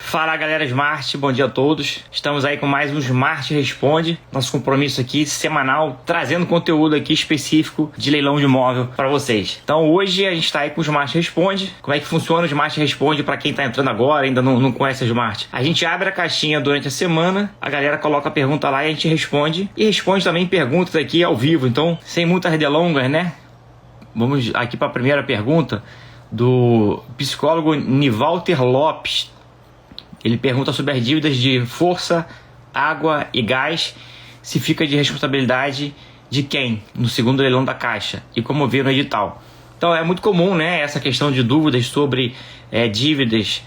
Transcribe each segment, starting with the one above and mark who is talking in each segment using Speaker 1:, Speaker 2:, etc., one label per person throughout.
Speaker 1: Fala galera Smart, bom dia a todos. Estamos aí com mais um Smart Responde, nosso compromisso aqui semanal, trazendo conteúdo aqui específico de leilão de imóvel para vocês. Então hoje a gente está aí com o Smart Responde. Como é que funciona o Smart Responde para quem está entrando agora, ainda não conhece o Smart? A gente abre a caixinha durante a semana, a galera coloca a pergunta lá e a gente responde. E responde também perguntas aqui ao vivo, então sem muitas delongas, né? Vamos aqui para a primeira pergunta do psicólogo Nivalter Lopes. Ele pergunta sobre as dívidas de força, água e gás, se fica de responsabilidade de quem no segundo leilão da Caixa e como vê no edital. Então é muito comum, né, essa questão de dúvidas sobre dívidas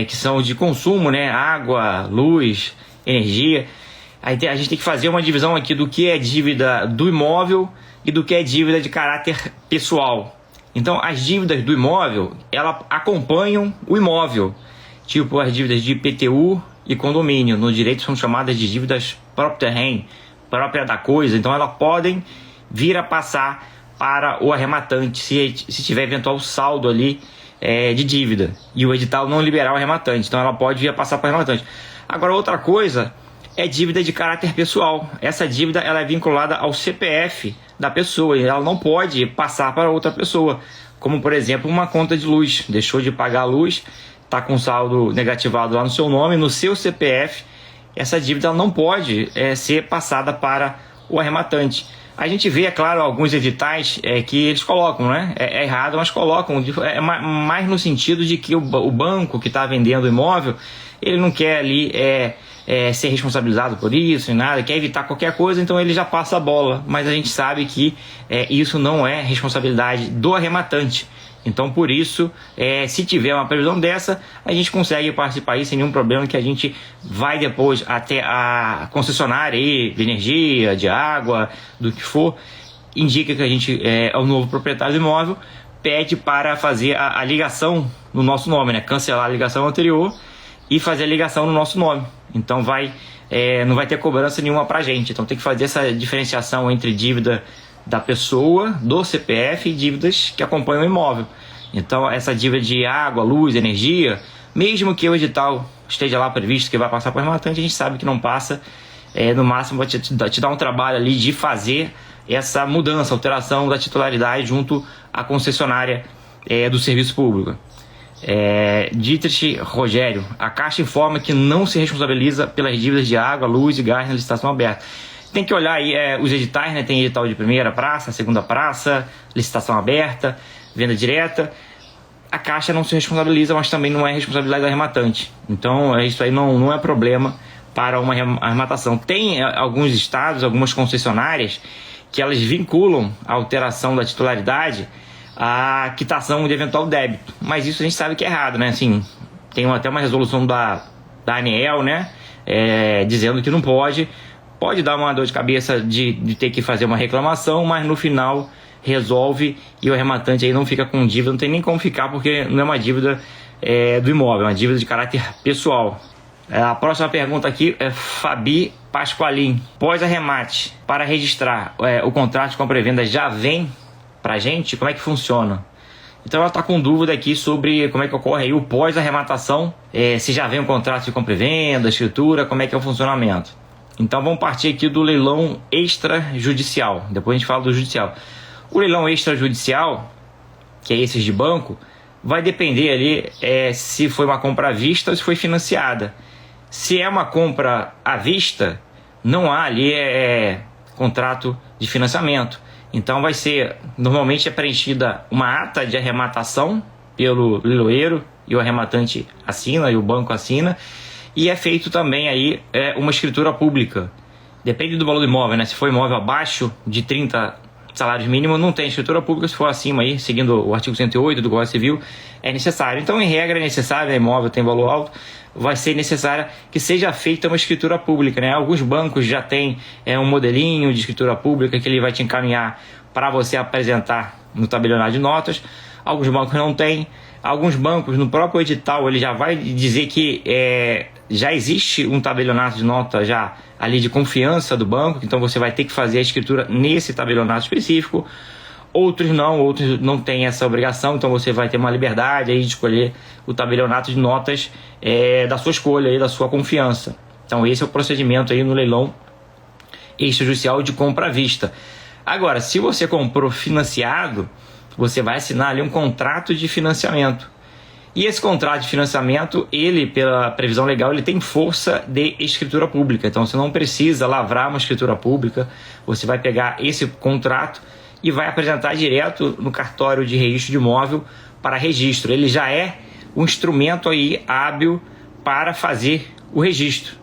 Speaker 1: que são de consumo, né, água, luz, energia. Aí a gente tem que fazer uma divisão aqui do que é dívida do imóvel e do que é dívida de caráter pessoal. Então as dívidas do imóvel, elas acompanham o imóvel. Tipo as dívidas de IPTU e condomínio. No direito são chamadas de dívidas própria terreno, própria da coisa. Então elas podem vir a passar para o arrematante se tiver eventual saldo ali de dívida e o edital não liberar o arrematante. Então ela pode vir a passar para o arrematante. Agora outra coisa é dívida de caráter pessoal. Essa dívida ela é vinculada ao CPF da pessoa e ela não pode passar para outra pessoa. Como por exemplo uma conta de luz. Deixou de pagar a luz, está com saldo negativado lá no seu nome, no seu CPF, essa dívida ela não pode ser passada para o arrematante. A gente vê, é claro, alguns editais que eles colocam, né? É errado, mas colocam, mais no sentido de que o banco que está vendendo o imóvel, ele não quer ali ser responsabilizado por isso, nada, quer evitar qualquer coisa, então ele já passa a bola. Mas a gente sabe que isso não é responsabilidade do arrematante. Então, por isso, se tiver uma previsão dessa, a gente consegue participar aí sem nenhum problema, que a gente vai depois até a concessionária aí, de energia, de água, do que for, indica que a gente é o novo proprietário do imóvel, pede para fazer a ligação no nosso nome, né? Cancelar a ligação anterior e fazer a ligação no nosso nome. Então, não vai ter cobrança nenhuma para a gente. Então, tem que fazer essa diferenciação entre dívida da pessoa, do CPF e dívidas que acompanham o imóvel. Então essa dívida de água, luz, energia, mesmo que o edital esteja lá previsto que vai passar para o arrematante, a gente sabe que não passa, no máximo vai te dar um trabalho ali de fazer essa mudança, alteração da titularidade junto à concessionária do serviço público. Dietrich Rogério, a Caixa informa que não se responsabiliza pelas dívidas de água, luz e gás na licitação aberta. Tem que olhar aí os editais, né? Tem edital de primeira praça, segunda praça, licitação aberta, venda direta. A Caixa não se responsabiliza, mas também não é responsabilidade do arrematante. Então isso aí não é problema para uma arrematação. Tem alguns estados, algumas concessionárias, que elas vinculam a alteração da titularidade à quitação de eventual débito. Mas isso a gente sabe que é errado, né? Assim, tem até uma resolução da ANEEL, né? Dizendo que não pode. Pode dar uma dor de cabeça de ter que fazer uma reclamação, mas no final resolve e o arrematante aí não fica com dívida, não tem nem como ficar, porque não é uma dívida do imóvel, é uma dívida de caráter pessoal. A próxima pergunta aqui é Fabi Pasqualin. Pós-arremate, para registrar o contrato de compra e venda já vem pra gente? Como é que funciona? Então ela está com dúvida aqui sobre como é que ocorre aí o pós-arrematação, se já vem o contrato de compra e venda, escritura, como é que é o funcionamento. Então vamos partir aqui do leilão extrajudicial. Depois a gente fala do judicial. O leilão extrajudicial, que é esses de banco, vai depender ali se foi uma compra à vista ou se foi financiada. Se é uma compra à vista, não há ali contrato de financiamento. Então normalmente é preenchida uma ata de arrematação pelo leiloeiro e o arrematante assina e o banco assina. E é feito também aí uma escritura pública. Depende do valor do imóvel, né? Se for imóvel abaixo de 30 salários mínimos, não tem escritura pública. Se for acima aí, seguindo o artigo 108 do Código Civil, é necessário. Então, em regra, é necessário, imóvel tem valor alto, vai ser necessário que seja feita uma escritura pública, né? Alguns bancos já têm um modelinho de escritura pública que ele vai te encaminhar para você apresentar no tabelionato de notas. Alguns bancos não têm. Alguns bancos, no próprio edital, ele já vai dizer que já existe um tabelionato de nota já ali de confiança do banco, então você vai ter que fazer a escritura nesse tabelionato específico. Outros não têm essa obrigação, então você vai ter uma liberdade aí de escolher o tabelionato de notas da sua escolha, aí, da sua confiança. Então esse é o procedimento aí no leilão extrajudicial de compra à vista. Agora, se você comprou financiado, você vai assinar ali um contrato de financiamento. E esse contrato de financiamento, ele, pela previsão legal, ele tem força de escritura pública. Então você não precisa lavrar uma escritura pública, você vai pegar esse contrato e vai apresentar direto no cartório de registro de imóvel para registro. Ele já é um instrumento aí hábil para fazer o registro.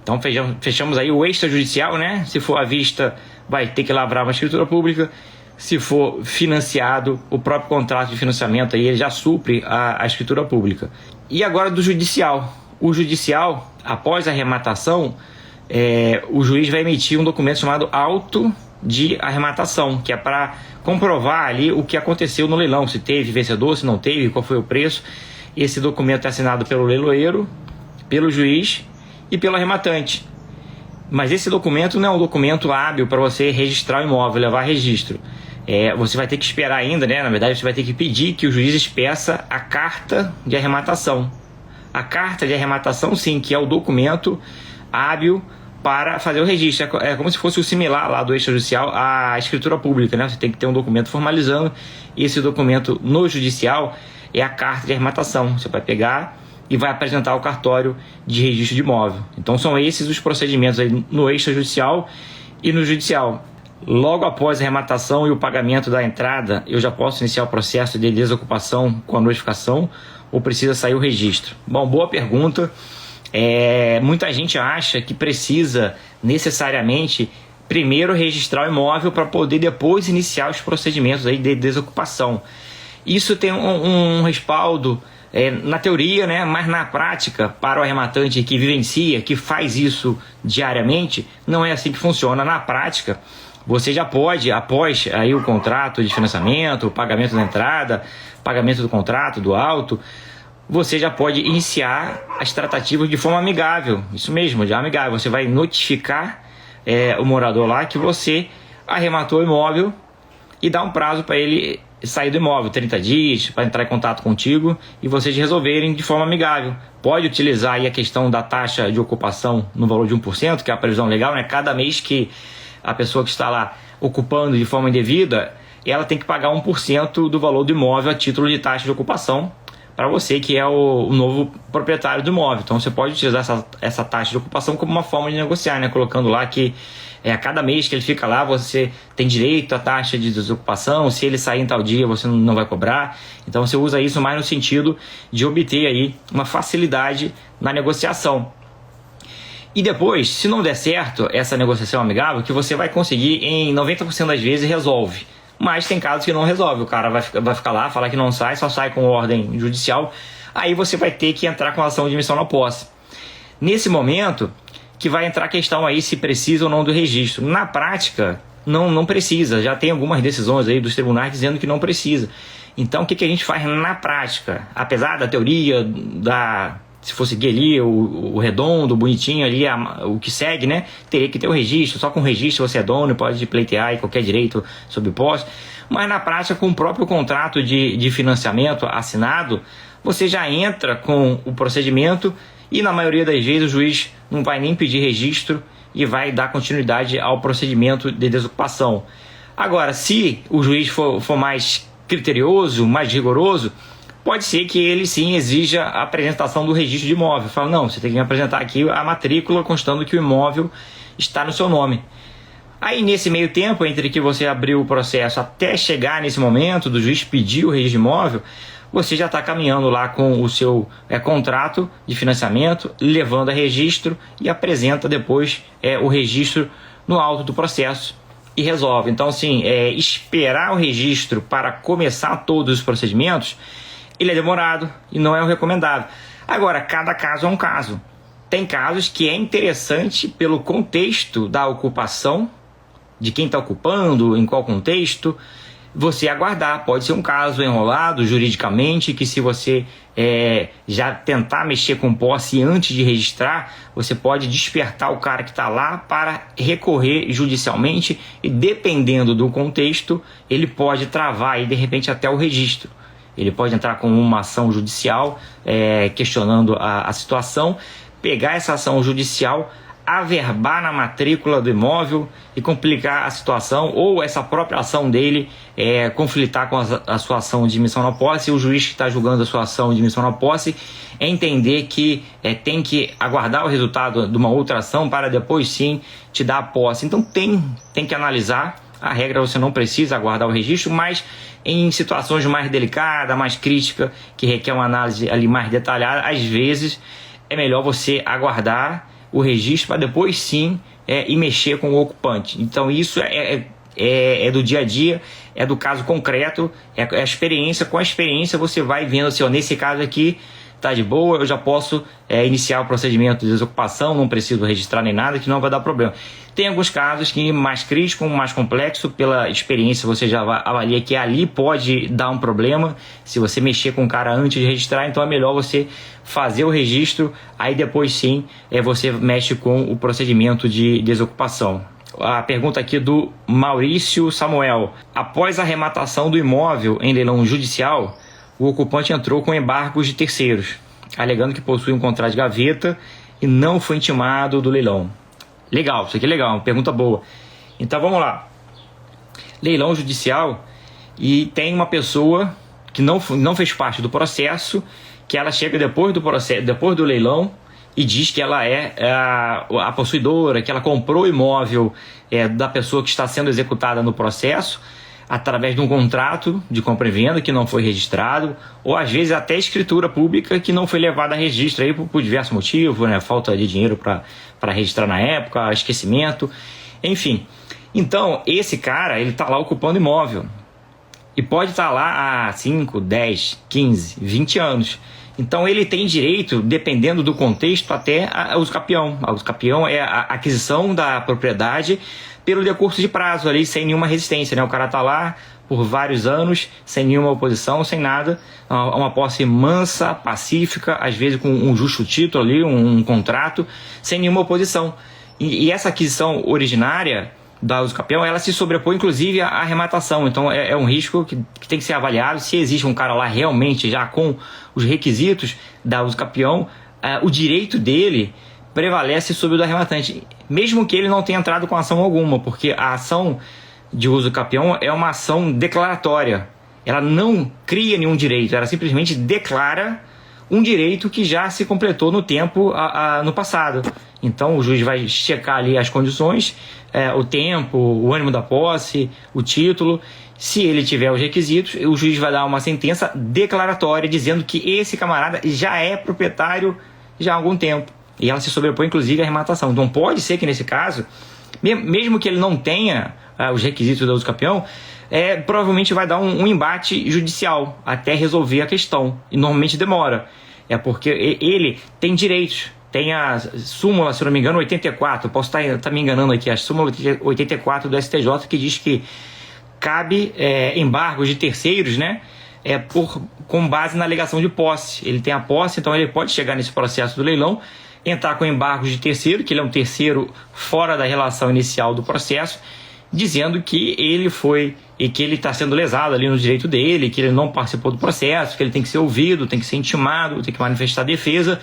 Speaker 1: Então fechamos aí o extrajudicial, né? Se for à vista, vai ter que lavrar uma escritura pública. Se for financiado, o próprio contrato de financiamento aí, ele já supre a escritura pública. E agora do judicial. O judicial, após a arrematação, o juiz vai emitir um documento chamado auto de arrematação, que é para comprovar ali o que aconteceu no leilão, se teve vencedor, se não teve, qual foi o preço. Esse documento é assinado pelo leiloeiro, pelo juiz e pelo arrematante. Mas esse documento não é um documento hábil para você registrar o imóvel, levar registro. Você vai ter que esperar ainda, né? Na verdade, você vai ter que pedir que o juiz expeça a carta de arrematação. A carta de arrematação, sim, que é o documento hábil para fazer o registro. É como se fosse o similar lá do extrajudicial à escritura pública, né? Você tem que ter um documento formalizando. E esse documento no judicial é a carta de arrematação. Você vai pegar e vai apresentar ao cartório de registro de imóvel. Então são esses os procedimentos aí no extrajudicial e no judicial. Logo após a arrematação e o pagamento da entrada, eu já posso iniciar o processo de desocupação com a notificação ou precisa sair o registro? Bom, boa pergunta. Muita gente acha que precisa necessariamente primeiro registrar o imóvel para poder depois iniciar os procedimentos aí de desocupação. Isso tem um respaldo na teoria, né? Mas na prática, para o arrematante que vivencia, que faz isso diariamente, não é assim que funciona. Na prática, você já pode, após aí o contrato de financiamento, o pagamento da entrada, pagamento do contrato, do auto, você já pode iniciar as tratativas de forma amigável. Isso mesmo, de amigável. Você vai notificar o morador lá que você arrematou o imóvel e dá um prazo para ele sair do imóvel, 30 dias, para entrar em contato contigo e vocês resolverem de forma amigável. Pode utilizar aí a questão da taxa de ocupação no valor de 1%, que é a previsão legal, né? Cada mês que a pessoa que está lá ocupando de forma indevida, ela tem que pagar 1% do valor do imóvel a título de taxa de ocupação para você que é o novo proprietário do imóvel. Então você pode utilizar essa taxa de ocupação como uma forma de negociar, né? Colocando lá que a cada mês que ele fica lá, você tem direito à taxa de desocupação. Se ele sair em tal dia, você não vai cobrar. Então você usa isso mais no sentido de obter aí uma facilidade na negociação. E depois, se não der certo essa negociação amigável, que você vai conseguir em 90% das vezes resolve. Mas tem casos que não resolve. O cara vai ficar lá, falar que não sai, só sai com ordem judicial. Aí você vai ter que entrar com ação de admissão na posse. Nesse momento que vai entrar a questão aí se precisa ou não do registro. Na prática, não precisa. Já tem algumas decisões aí dos tribunais dizendo que não precisa. Então, o que a gente faz na prática? Apesar da teoria, se for seguir ali o redondo, o bonitinho ali, o que segue, né? Teria que ter o registro. Só com o registro você é dono, pode pleitear qualquer direito sobre posse. Mas na prática, com o próprio contrato de financiamento assinado, você já entra com o procedimento e na maioria das vezes o juiz não vai nem pedir registro e vai dar continuidade ao procedimento de desocupação. Agora, se o juiz for mais criterioso, mais rigoroso, pode ser que ele sim exija a apresentação do registro de imóvel. Fala, não, você tem que me apresentar aqui a matrícula constando que o imóvel está no seu nome. Aí nesse meio tempo, entre que você abriu o processo até chegar nesse momento do juiz pedir o registro de imóvel, você já está caminhando lá com o seu contrato de financiamento, levando a registro e apresenta depois o registro no auto do processo e resolve. Então, assim, esperar o registro para começar todos os procedimentos, ele é demorado e não é o recomendável. Agora, cada caso é um caso. Tem casos que é interessante pelo contexto da ocupação, de quem está ocupando, em qual contexto, você aguardar. Pode ser um caso enrolado juridicamente, que se você já tentar mexer com posse antes de registrar, você pode despertar o cara que está lá para recorrer judicialmente e, dependendo do contexto, ele pode travar aí, de repente, até o registro. Ele pode entrar com uma ação judicial questionando a situação, pegar essa ação judicial, averbar na matrícula do imóvel e complicar a situação, ou essa própria ação dele conflitar com a sua ação de admissão na posse, e o juiz que está julgando a sua ação de admissão na posse entender que tem que aguardar o resultado de uma outra ação para depois sim te dar a posse. Então tem que analisar. A regra, você não precisa aguardar o registro, mas em situações mais delicadas, mais críticas, que requer uma análise ali mais detalhada, às vezes é melhor você aguardar o registro para depois sim ir mexer com o ocupante. Então isso é do dia a dia, é do caso concreto, é a experiência. Com a experiência você vai vendo assim, nesse caso aqui tá de boa, eu já posso iniciar o procedimento de desocupação, não preciso registrar nem nada, que não vai dar problema. Tem alguns casos que mais crítico, mais complexo, pela experiência você já avalia que ali pode dar um problema, se você mexer com o cara antes de registrar, então é melhor você fazer o registro, aí depois sim você mexe com o procedimento de desocupação. A pergunta aqui do Maurício Samuel: após a arrematação do imóvel em leilão judicial, o ocupante entrou com embargos de terceiros, alegando que possui um contrato de gaveta e não foi intimado do leilão. Legal, isso aqui é legal, uma pergunta boa. Então vamos lá. Leilão judicial, e tem uma pessoa que não fez parte do processo, que ela chega depois do leilão e diz que ela é a possuidora, que ela comprou o imóvel da pessoa que está sendo executada no processo, através de um contrato de compra e venda que não foi registrado, ou às vezes até escritura pública que não foi levada a registro aí por diversos motivos, né? Falta de dinheiro para registrar na época, esquecimento, enfim. Então, esse cara, ele está lá ocupando imóvel e pode estar lá há 5, 10, 15, 20 anos. Então ele tem direito, dependendo do contexto, até a uso capião. A uso capião é a aquisição da propriedade pelo decurso de prazo ali, sem nenhuma resistência, né? O cara tá lá por vários anos, sem nenhuma oposição, sem nada, uma posse mansa, pacífica, às vezes com um justo título ali, um contrato, sem nenhuma oposição. E essa aquisição originária da uso capião, ela se sobrepõe inclusive à arrematação. Então é um risco que tem que ser avaliado. Se existe um cara lá realmente já com os requisitos da uso capião, o direito dele prevalece sobre o do arrematante, mesmo que ele não tenha entrado com ação alguma, porque a ação de uso capião é uma ação declaratória. Ela não cria nenhum direito, ela simplesmente declara um direito que já se completou no tempo, no passado. Então o juiz vai checar ali as condições, o tempo, o ânimo da posse, o título. Se ele tiver os requisitos, o juiz vai dar uma sentença declaratória dizendo que esse camarada já é proprietário já há algum tempo. E ela se sobrepõe inclusive à arrematação. Então pode ser que nesse caso, mesmo que ele não tenha os requisitos da uso capião, provavelmente vai dar um embate judicial até resolver a questão. E normalmente demora. Porque ele tem direitos. Tem a súmula, se não me engano, 84. Posso estar me enganando aqui. A súmula 84 do STJ, que diz que cabe embargos de terceiros, né? Com base na alegação de posse. Ele tem a posse, então ele pode chegar nesse processo do leilão, entrar com embargos de terceiro, que ele é um terceiro fora da relação inicial do processo, dizendo que ele foi e que ele está sendo lesado ali no direito dele, que ele não participou do processo, que ele tem que ser ouvido, tem que ser intimado, tem que manifestar defesa,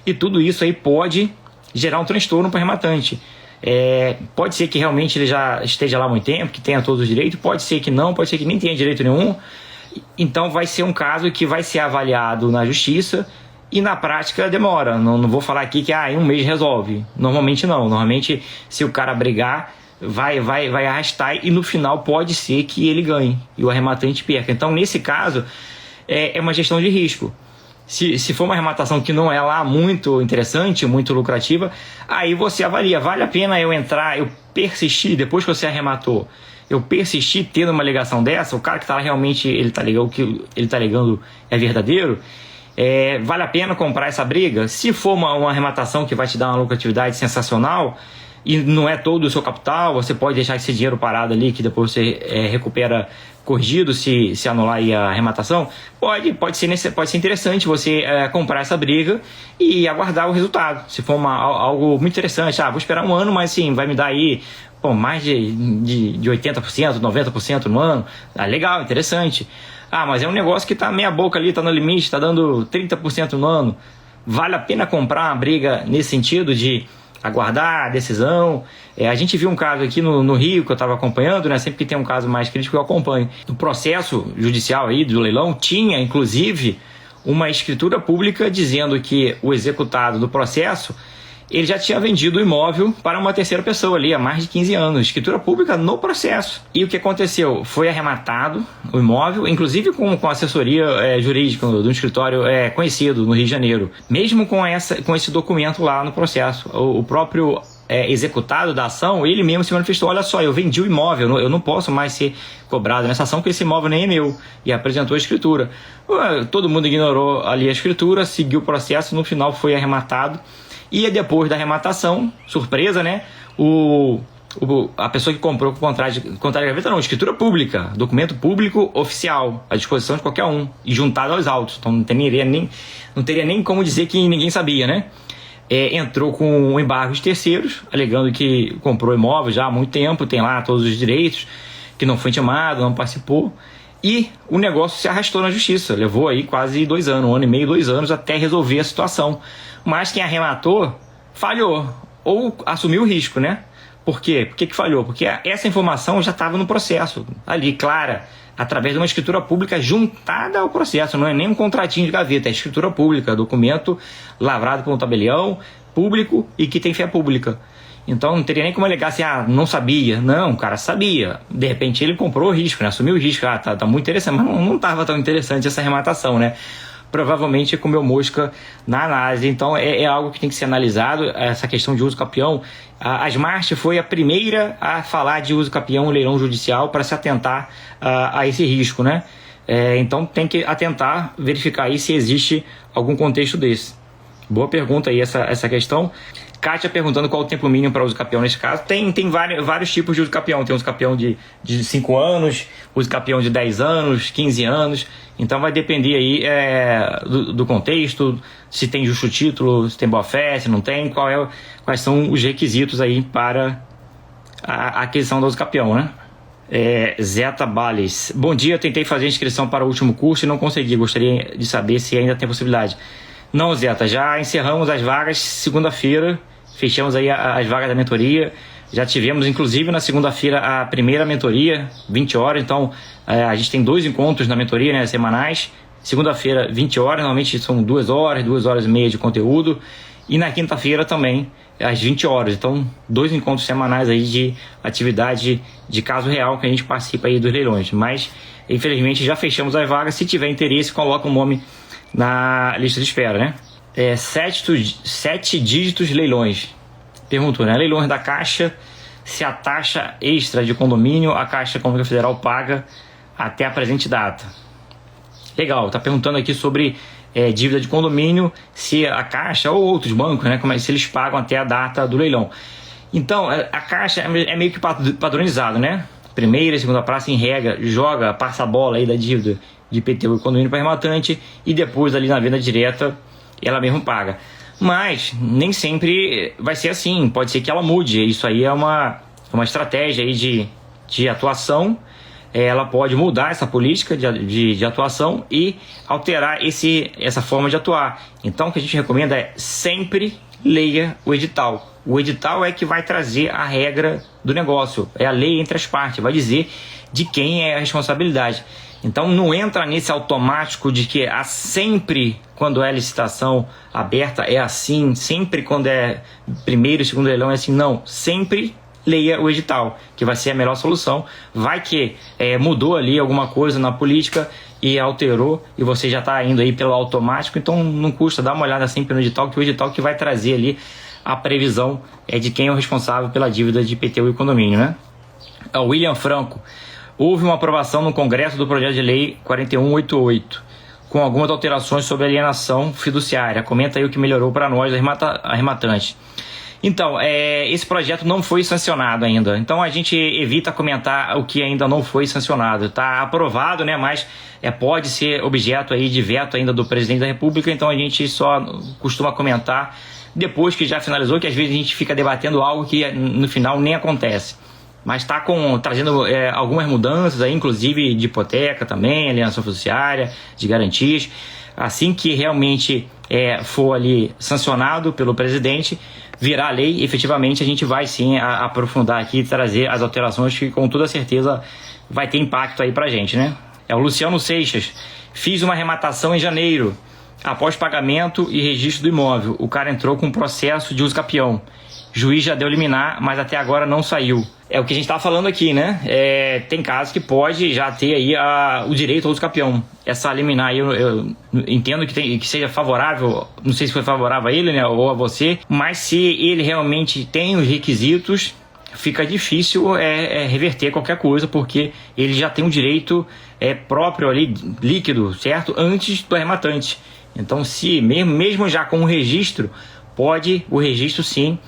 Speaker 1: e tudo isso aí pode gerar um transtorno para o arrematante. Pode ser que realmente ele já esteja lá há muito tempo, que tenha todos os direitos, pode ser que não, pode ser que nem tenha direito nenhum. Então vai ser um caso que vai ser avaliado na justiça e na prática demora. Não vou falar aqui que em um mês resolve. Normalmente não. Normalmente, se o cara brigar, vai arrastar e no final pode ser que ele ganhe e o arrematante perca. Então nesse caso é uma gestão de risco. Se for uma arrematação que não é lá muito interessante, muito lucrativa, aí você avalia, vale a pena eu entrar, eu persistir, depois que você arrematou, eu persistir tendo uma alegação dessa, o cara que está lá realmente, ele está alegando, o que ele está alegando é verdadeiro, vale a pena comprar essa briga? Se for uma arrematação que vai te dar uma lucratividade sensacional, e não é todo o seu capital, você pode deixar esse dinheiro parado ali, que depois você recupera corrigido se anular aí a arrematação. Pode ser interessante você comprar essa briga e aguardar o resultado. Se for algo muito interessante, vou esperar um ano, mas sim, vai me dar aí mais de 80%, 90% no ano. Legal, interessante. Mas é um negócio que tá meia boca ali, tá no limite, tá dando 30% no ano. Vale a pena comprar uma briga nesse sentido de aguardar a decisão? A gente viu um caso aqui no Rio que eu estava acompanhando, né? Sempre que tem um caso mais crítico eu acompanho. No processo judicial aí do leilão tinha inclusive uma escritura pública dizendo que o executado do processo ele já tinha vendido o imóvel para uma terceira pessoa ali há mais de 15 anos. Escritura pública no processo. E o que aconteceu? Foi arrematado o imóvel, inclusive com assessoria jurídica de um escritório conhecido no Rio de Janeiro. Mesmo com esse documento lá no processo. O próprio executado da ação, ele mesmo se manifestou: olha só, eu vendi o imóvel, eu não posso mais ser cobrado nessa ação porque esse imóvel nem é meu. E apresentou a escritura. Todo mundo ignorou ali a escritura, seguiu o processo, no final foi arrematado. E depois da arrematação, surpresa, né? A pessoa que comprou com contrato de gaveta, não, escritura pública, documento público oficial, à disposição de qualquer um, e juntado aos autos. Então não teria nem como dizer que ninguém sabia, né? Entrou com um embargo de terceiros, alegando que comprou imóvel já há muito tempo, tem lá todos os direitos, que não foi intimado, não participou. E o negócio se arrastou na justiça, levou aí quase 2 anos, 1 ano e meio, 2 anos, até resolver a situação. Mas quem arrematou falhou, ou assumiu o risco, né? Por quê? Por que falhou? Porque essa informação já estava no processo, ali, clara, através de uma escritura pública juntada ao processo. Não é nem um contratinho de gaveta, é escritura pública, documento lavrado por um tabelião público e que tem fé pública. Então não teria nem como alegar assim, não sabia. Não, o cara sabia. De repente ele comprou o risco, né? Assumiu o risco. Tá muito interessante, mas não estava tão interessante essa arrematação, né? Provavelmente comeu mosca na análise. Então é algo que tem que ser analisado, essa questão de uso capião. A Smart foi a primeira a falar de uso capião em leilão judicial para se atentar a esse risco, né? Então tem que atentar, verificar aí se existe algum contexto desse. Boa pergunta aí essa questão. Kátia perguntando qual o tempo mínimo para uso capião nesse caso. Tem vários tipos de uso capião. Tem uso capião de 5 anos, uso capião de 10 anos, 15 anos. Então vai depender aí do contexto, se tem justo título, se tem boa-fé, se não tem, quais são os requisitos aí para a aquisição do uso capião, né? Zeta Bales. Bom dia, tentei fazer a inscrição para o último curso e não consegui. Gostaria de saber se ainda tem possibilidade. Não, Zeta, já encerramos as vagas segunda-feira. Fechamos aí as vagas da mentoria. Já tivemos, inclusive, na segunda-feira a primeira mentoria, 20 horas. Então, a gente tem 2 encontros na mentoria, né, semanais. Segunda-feira, 20 horas. Normalmente são 2 horas, 2 horas e meia de conteúdo. E na quinta-feira também, às 20 horas. Então, 2 encontros semanais aí de atividade de caso real que a gente participa aí dos leilões. Mas, infelizmente, já fechamos as vagas. Se tiver interesse, coloca o nome na lista de espera, né? 7 dígitos leilões. Perguntou, né? Leilões da Caixa, se a taxa extra de condomínio a Caixa Econômica Federal paga até a presente data. Legal, tá perguntando aqui sobre dívida de condomínio, se a Caixa ou outros bancos, né? Se eles pagam até a data do leilão. Então, a Caixa é meio que padronizado, né? Primeira e segunda praça, em regra, passa a bola aí da dívida de IPTU e condomínio para rematante e depois ali na venda direta ela mesmo paga. Mas nem sempre vai ser assim, pode ser que ela mude. Isso aí é uma estratégia aí de atuação. Ela pode mudar essa política de atuação e alterar essa forma de atuar. Então o que a gente recomenda é sempre leia o edital. O edital é que vai trazer a regra do negócio, é a lei entre as partes, vai dizer de quem é a responsabilidade. Então não entra nesse automático de que sempre quando é licitação aberta é assim, sempre quando é primeiro e segundo leilão é assim, não, sempre leia o edital, que vai ser a melhor solução. Vai que mudou ali alguma coisa na política e alterou e você já está indo aí pelo automático, então não custa dar uma olhada sempre no edital, que o edital que vai trazer ali a previsão de quem é o responsável pela dívida de IPTU e condomínio, né? O William Franco. Houve uma aprovação no Congresso do projeto de lei 4188, com algumas alterações sobre alienação fiduciária. Comenta aí o que melhorou para nós, arrematantes. Então, esse projeto não foi sancionado ainda. Então a gente evita comentar o que ainda não foi sancionado. Está aprovado, né? Mas pode ser objeto aí de veto ainda do presidente da República. Então a gente só costuma comentar depois que já finalizou, que às vezes a gente fica debatendo algo que no final nem acontece. Mas está trazendo algumas mudanças aí, inclusive de hipoteca também, alienação fiduciária, de garantias. Assim que realmente for ali sancionado pelo presidente, virar lei, efetivamente a gente vai sim aprofundar aqui e trazer as alterações que com toda certeza vai ter impacto aí pra gente, né? O Luciano Seixas: fiz uma arrematação em janeiro, após pagamento e registro do imóvel. O cara entrou com processo de uso capião. Juiz já deu liminar, mas até agora não saiu. É o que a gente está falando aqui, né? Tem casos que pode já ter aí o direito ao uso capião. Essa liminar aí eu entendo que seja favorável, não sei se foi favorável a ele, né, ou a você, mas se ele realmente tem os requisitos, fica difícil reverter qualquer coisa, porque ele já tem um direito próprio ali, líquido, certo? Antes do arrematante. Então, se mesmo já com o registro, pode o registro sim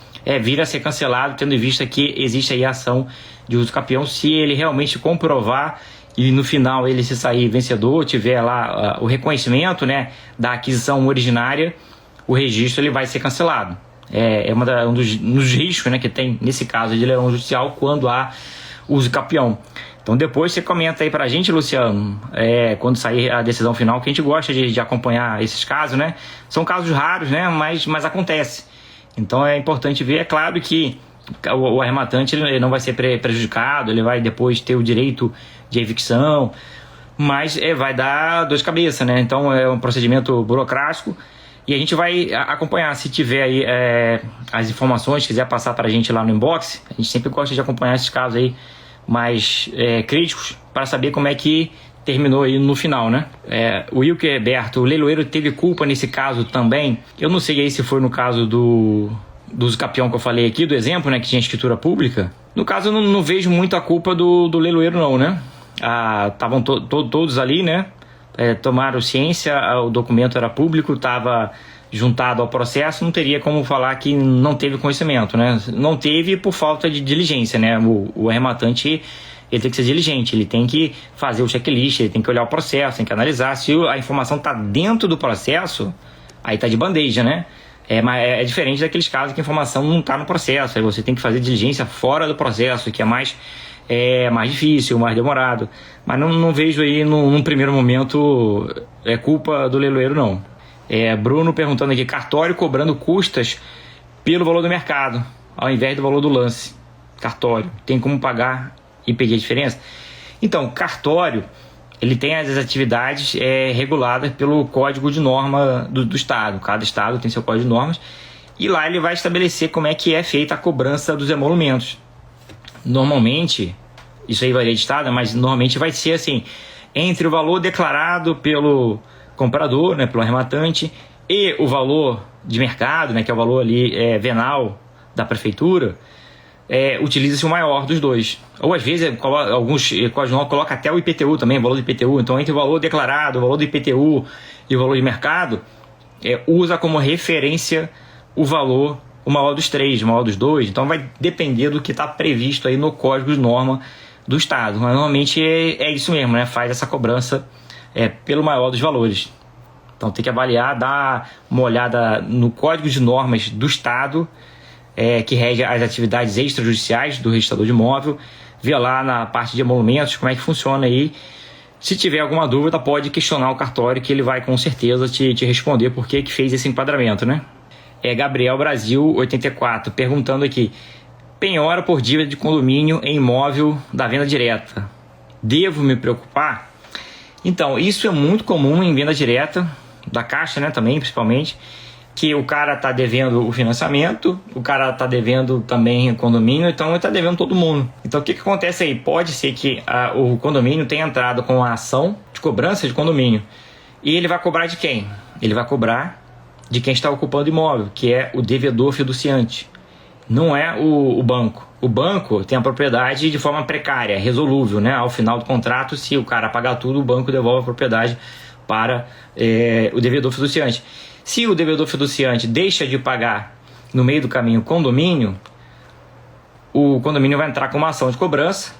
Speaker 1: vir a ser cancelado, tendo em vista que existe aí a ação de uso capião, se ele realmente comprovar e no final ele se sair vencedor, tiver lá o reconhecimento, né, da aquisição originária, o registro ele vai ser cancelado. Um dos riscos, né, que tem nesse caso de leilão judicial quando há uso capião. Então depois você comenta aí pra gente, Luciano, quando sair a decisão final, que a gente gosta de acompanhar esses casos, né? São casos raros, né? Mas acontece. Então é importante ver, é claro que o arrematante ele não vai ser prejudicado, ele vai depois ter o direito de evicção, mas vai dar dor de cabeça, né? Então é um procedimento burocrático e a gente vai acompanhar. Se tiver aí as informações, quiser passar para a gente lá no inbox, a gente sempre gosta de acompanhar esses casos aí mais críticos para saber como é que terminou aí no final, né? O Wilker Berto: o leiloeiro teve culpa nesse caso também? Eu não sei aí se foi no caso do uso capião que eu falei aqui, do exemplo, né, que tinha escritura pública. No caso, eu não vejo muito a culpa do leiloeiro não, né? Estavam todos ali, né? Tomaram ciência, o documento era público, estava juntado ao processo, não teria como falar que não teve conhecimento, né? Não teve por falta de diligência, né? O arrematante ele tem que ser diligente, ele tem que fazer o checklist, ele tem que olhar o processo, tem que analisar. Se a informação está dentro do processo, aí está de bandeja, né? É diferente daqueles casos que a informação não está no processo, aí você tem que fazer diligência fora do processo, que é mais difícil, mais demorado. Mas não vejo aí num primeiro momento culpa do leiloeiro não. Bruno perguntando aqui: cartório cobrando custas pelo valor do mercado, ao invés do valor do lance. Cartório, tem como pagar e pedir a diferença? Então, cartório, ele tem as atividades reguladas pelo código de norma do estado. Cada estado tem seu código de normas e lá ele vai estabelecer como é que é feita a cobrança dos emolumentos. Normalmente, isso aí varia de estado, mas normalmente vai ser assim, entre o valor declarado pelo comprador, né, pelo arrematante, e o valor de mercado, né, que é o valor ali venal da prefeitura, utiliza-se o maior dos dois. Ou às vezes alguns códigos colocam até o IPTU também, o valor do IPTU. Então entre o valor declarado, o valor do IPTU e o valor de mercado, usa como referência o maior dos três, o maior dos dois. Então vai depender do que está previsto aí no código de norma do estado. Mas normalmente é isso mesmo, né? Faz essa cobrança pelo maior dos valores. Então tem que avaliar, dar uma olhada no código de normas do estado, que rege as atividades extrajudiciais do registrador de imóvel, ver lá na parte de emolumentos como é que funciona aí. Se tiver alguma dúvida, pode questionar o cartório, que ele vai com certeza te responder por que fez esse enquadramento, né? Gabriel Brasil 84 perguntando aqui: penhora por dívida de condomínio em imóvel da venda direta, devo me preocupar? Então, isso é muito comum em venda direta, da Caixa, né, também, principalmente, que o cara está devendo o financiamento, o cara está devendo também o condomínio, então ele está devendo todo mundo. Então o que acontece aí? Pode ser que o condomínio tenha entrado com a ação de cobrança de condomínio e ele vai cobrar de quem? Ele vai cobrar de quem está ocupando o imóvel, que é o devedor fiduciante, não é o banco. O banco tem a propriedade de forma precária, resolúvel, né? Ao final do contrato, se o cara pagar tudo, o banco devolve a propriedade para o devedor fiduciante. Se o devedor fiduciante deixa de pagar no meio do caminho condomínio, o condomínio vai entrar com uma ação de cobrança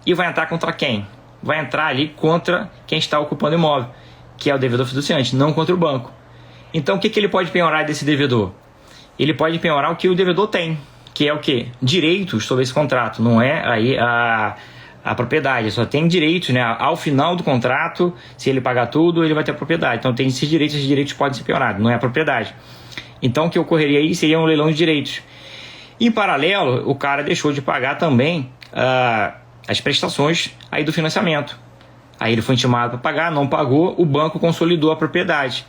Speaker 1: e vai entrar contra quem? Vai entrar ali contra quem está ocupando o imóvel, que é o devedor fiduciante, não contra o banco. Então o que ele pode penhorar desse devedor? Ele pode penhorar o que o devedor tem, que é o quê? Direitos sobre esse contrato, não é aí a propriedade, só tem direitos, né? Ao final do contrato, se ele pagar tudo, ele vai ter a propriedade. Então tem esses direitos podem ser penhorados, não é a propriedade. Então o que ocorreria aí seria um leilão de direitos. Em paralelo, o cara deixou de pagar também as prestações aí do financiamento. Aí ele foi intimado para pagar, não pagou, o banco consolidou a propriedade.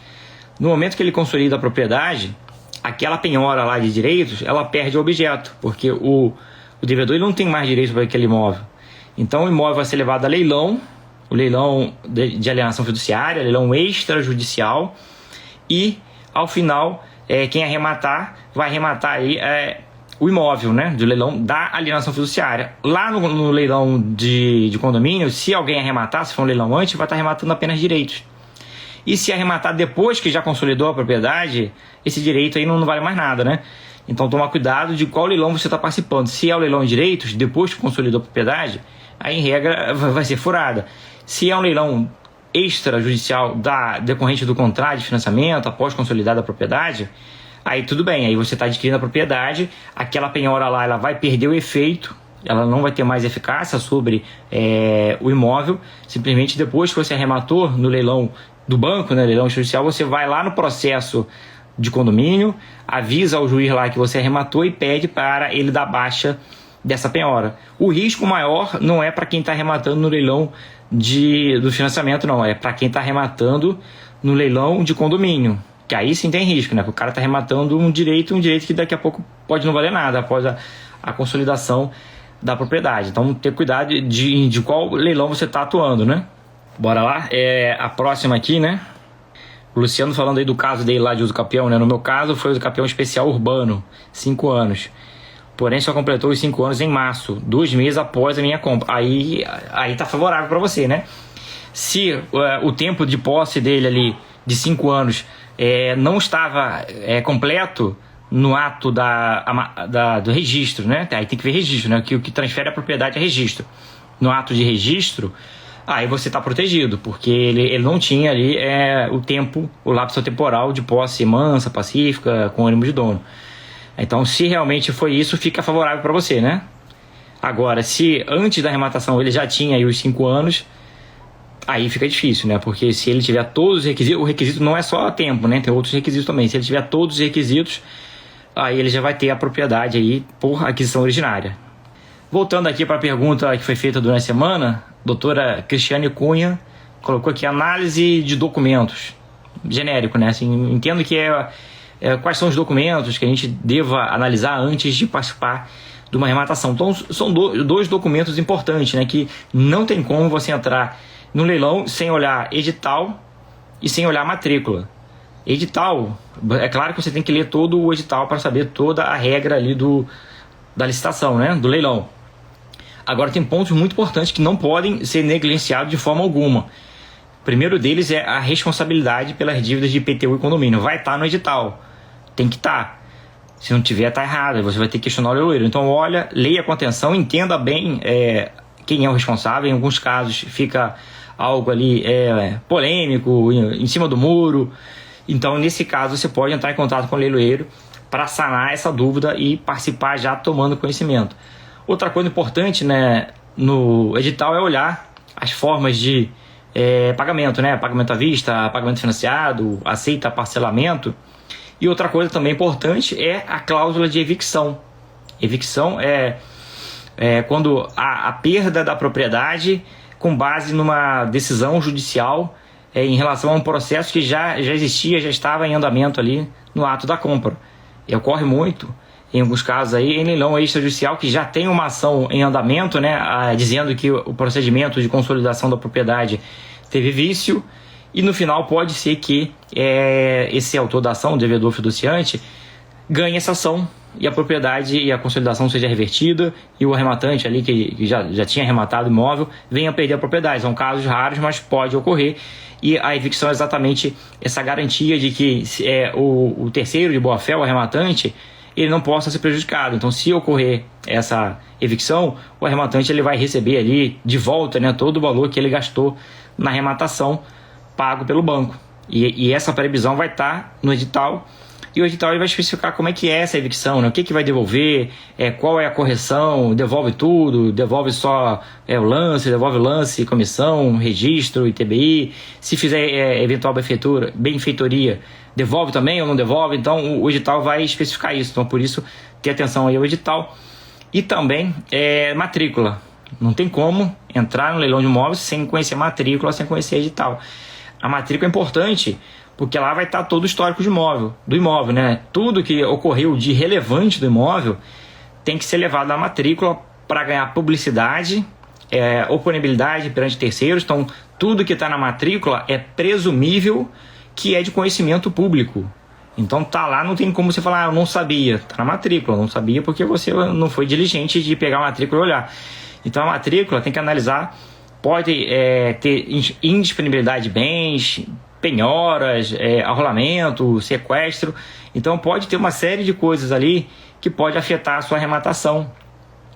Speaker 1: No momento que ele consolida a propriedade, aquela penhora lá de direitos, ela perde o objeto, porque o devedor ele não tem mais direito sobre aquele imóvel. Então o imóvel vai ser levado a leilão, o leilão de alienação fiduciária, leilão extrajudicial, e ao final quem arrematar vai arrematar aí o imóvel, né, do leilão da alienação fiduciária. Lá no leilão de condomínio, se alguém arrematar, se for um leilão antes, vai estar arrematando apenas direitos. E se arrematar depois que já consolidou a propriedade, esse direito aí não vale mais nada, né? Então toma cuidado de qual leilão você está participando. Se é o leilão de direitos, depois que consolidou a propriedade, aí em regra vai ser furada. Se é um leilão extrajudicial decorrente do contrato de financiamento, após consolidada a propriedade, aí tudo bem, aí você está adquirindo a propriedade, aquela penhora lá ela vai perder o efeito, ela não vai ter mais eficácia sobre o imóvel, simplesmente depois que você arrematou no leilão do banco, né, leilão judicial, você vai lá no processo de condomínio, avisa ao juiz lá que você arrematou e pede para ele dar baixa dessa penhora. O risco maior não é para quem está arrematando no leilão do financiamento, não, é para quem está arrematando no leilão de condomínio, que aí sim tem risco, né? Porque o cara está arrematando um direito que daqui a pouco pode não valer nada após a consolidação da propriedade. Então ter cuidado de qual leilão você está atuando, né? Bora lá, a próxima aqui, né? O Luciano falando aí do caso dele lá de uso capião, né? No meu caso foi uso capião especial urbano, 5 anos. Porém só completou os 5 anos em março, 2 meses após a minha compra. Aí tá favorável para você, né? Se o tempo de posse dele ali de 5 anos não estava completo no ato do registro, né? Aí tem que ver registro, né? O que transfere a propriedade é registro. No ato de registro, aí você está protegido, porque ele não tinha ali o lapso temporal de posse mansa, pacífica, com ânimo de dono. Então, se realmente foi isso, fica favorável para você, né? Agora, se antes da arrematação ele já tinha aí os 5 anos, aí fica difícil, né? Porque se ele tiver todos os requisitos, o requisito não é só tempo, né? Tem outros requisitos também. Se ele tiver todos os requisitos, aí ele já vai ter a propriedade aí por aquisição originária. Voltando aqui para a pergunta que foi feita durante a semana, a doutora Cristiane Cunha colocou aqui análise de documentos, genérico, né? Assim, entendo que quais são os documentos que a gente deva analisar antes de participar de uma arrematação. Então, são dois documentos importantes, né? Que não tem como você entrar no leilão sem olhar edital e sem olhar matrícula. Edital, é claro que você tem que ler todo o edital para saber toda a regra ali da licitação, né? Do leilão. Agora tem pontos muito importantes que não podem ser negligenciados de forma alguma. O primeiro deles é a responsabilidade pelas dívidas de IPTU e condomínio. Vai estar no edital, tem que estar. Se não tiver, está errado, você vai ter que questionar o leiloeiro. Então olha, leia com atenção, entenda bem quem é o responsável. Em alguns casos fica algo ali polêmico, em cima do muro. Então nesse caso você pode entrar em contato com o leiloeiro para sanar essa dúvida e participar já tomando conhecimento. Outra coisa importante, né, no edital é olhar as formas de pagamento, né? Pagamento à vista, pagamento financiado, aceita parcelamento. E outra coisa também importante é a cláusula de evicção. Evicção é quando a perda da propriedade com base numa decisão judicial em relação a um processo que já existia, já estava em andamento ali no ato da compra. E ocorre muito, em alguns casos aí, em leilão extrajudicial que já tem uma ação em andamento, né, dizendo que o procedimento de consolidação da propriedade teve vício, e no final pode ser que esse autor da ação, o devedor fiduciante, ganhe essa ação e a propriedade e a consolidação seja revertida e o arrematante ali que já tinha arrematado o imóvel venha perder a propriedade. São casos raros, mas pode ocorrer, e a evicção é exatamente essa garantia de que o terceiro de boa-fé, o arrematante, ele não possa ser prejudicado. Então, se ocorrer essa evicção, o arrematante ele vai receber ali de volta, né, todo o valor que ele gastou na arrematação pago pelo banco. E essa previsão vai estar no edital, e o edital ele vai especificar como é que é essa evicção, né? O que vai devolver, qual é a correção, devolve tudo, devolve só devolve o lance, comissão, registro, ITBI, se fizer eventual benfeitoria, devolve também ou não devolve. Então o edital vai especificar isso, então por isso ter atenção aí ao edital. E também matrícula, não tem como entrar no leilão de imóveis sem conhecer matrícula, sem conhecer edital. A matrícula é importante porque lá vai estar todo o histórico do imóvel, né? Tudo que ocorreu de relevante do imóvel tem que ser levado à matrícula para ganhar publicidade, oponibilidade perante terceiros. Então, tudo que está na matrícula é presumível que é de conhecimento público. Então, tá lá, não tem como você falar, eu não sabia. Está na matrícula, não sabia porque você não foi diligente de pegar a matrícula e olhar. Então, a matrícula tem que analisar, pode ter indisponibilidade de bens, penhoras, arrolamento, sequestro. Então pode ter uma série de coisas ali que pode afetar a sua arrematação.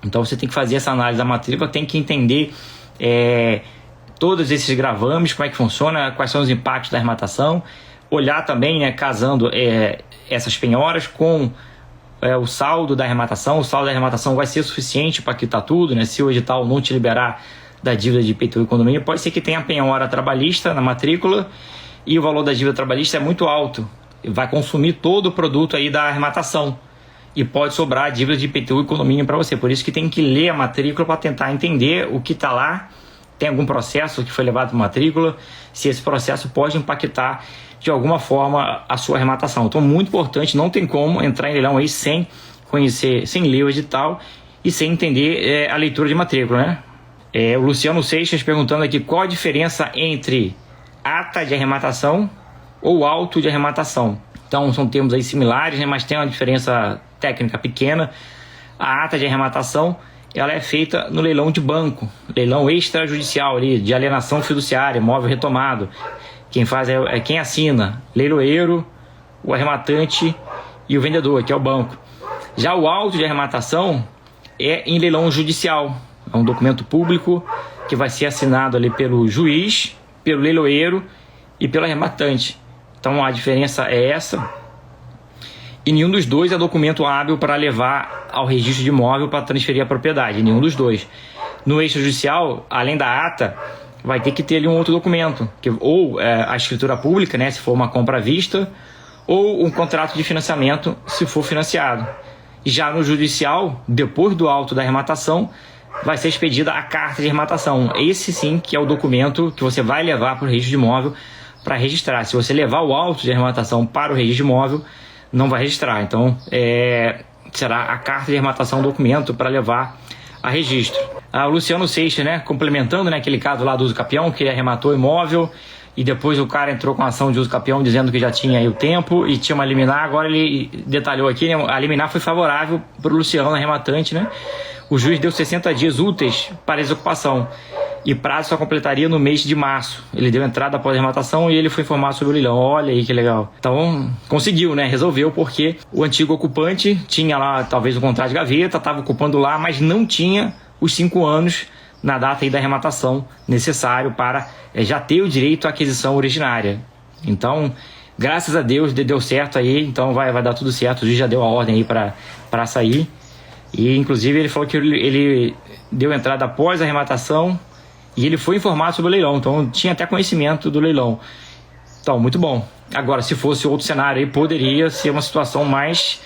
Speaker 1: Então você tem que fazer essa análise da matrícula, tem que entender todos esses gravames, como é que funciona, quais são os impactos da arrematação, olhar também, né, casando essas penhoras com o saldo da arrematação. O saldo da arrematação vai ser suficiente para quitar tudo, né? Se o edital não te liberar da dívida de IPTU e condomínio, pode ser que tenha penhora trabalhista na matrícula e o valor da dívida trabalhista é muito alto, vai consumir todo o produto aí da arrematação e pode sobrar a dívida de IPTU e condomínio para você. Por isso que tem que ler a matrícula para tentar entender o que está lá, tem algum processo que foi levado para matrícula, se esse processo pode impactar de alguma forma a sua arrematação. Então, muito importante, não tem como entrar em leilão aí sem conhecer, sem ler o edital e sem entender a leitura de matrícula, né? O Luciano Seixas perguntando aqui qual a diferença entre ata de arrematação ou auto de arrematação. Então são termos aí similares, né, mas tem uma diferença técnica pequena. A ata de arrematação ela é feita no leilão de banco, leilão extrajudicial ali, de alienação fiduciária, imóvel retomado. Quem faz quem assina, leiloeiro, o arrematante e o vendedor, que é o banco. Já o auto de arrematação é em leilão judicial, é um documento público que vai ser assinado ali pelo juiz, pelo leiloeiro e pelo arrematante. Então a diferença é essa. E nenhum dos dois é documento hábil para levar ao registro de imóvel para transferir a propriedade. Nenhum dos dois. No extrajudicial, além da ata, vai ter que ter ali um outro documento, ou a escritura pública, né, se for uma compra à vista, ou um contrato de financiamento, se for financiado. E já no judicial, depois do auto da arrematação, vai ser expedida a carta de arrematação. Esse sim que é o documento que você vai levar para o registro de imóvel para registrar. Se você levar o auto de arrematação para o registro de imóvel, não vai registrar. Então, será a carta de arrematação, documento para levar a registro. O Luciano Seixas, né, complementando, né, aquele caso lá do uso capião, que ele arrematou o imóvel e depois o cara entrou com a ação de uso capião dizendo que já tinha aí o tempo e tinha uma liminar. Agora ele detalhou aqui, né, a liminar foi favorável para o Luciano, arrematante, né? O juiz deu 60 dias úteis para a desocupação e prazo só completaria no mês de março. Ele deu entrada após a arrematação e ele foi informado sobre o leilão. Olha aí que legal. Então conseguiu, né? Resolveu, porque o antigo ocupante tinha lá talvez o contrato de gaveta, estava ocupando lá, mas não tinha os 5 anos na data aí da arrematação necessário para já ter o direito à aquisição originária. Então, graças a Deus deu certo aí, então vai dar tudo certo. O juiz já deu a ordem aí para sair. E inclusive ele falou que ele deu entrada após a arrematação e ele foi informado sobre o leilão, então tinha até conhecimento do leilão. Então, muito bom. Agora, se fosse outro cenário aí, poderia ser uma situação mais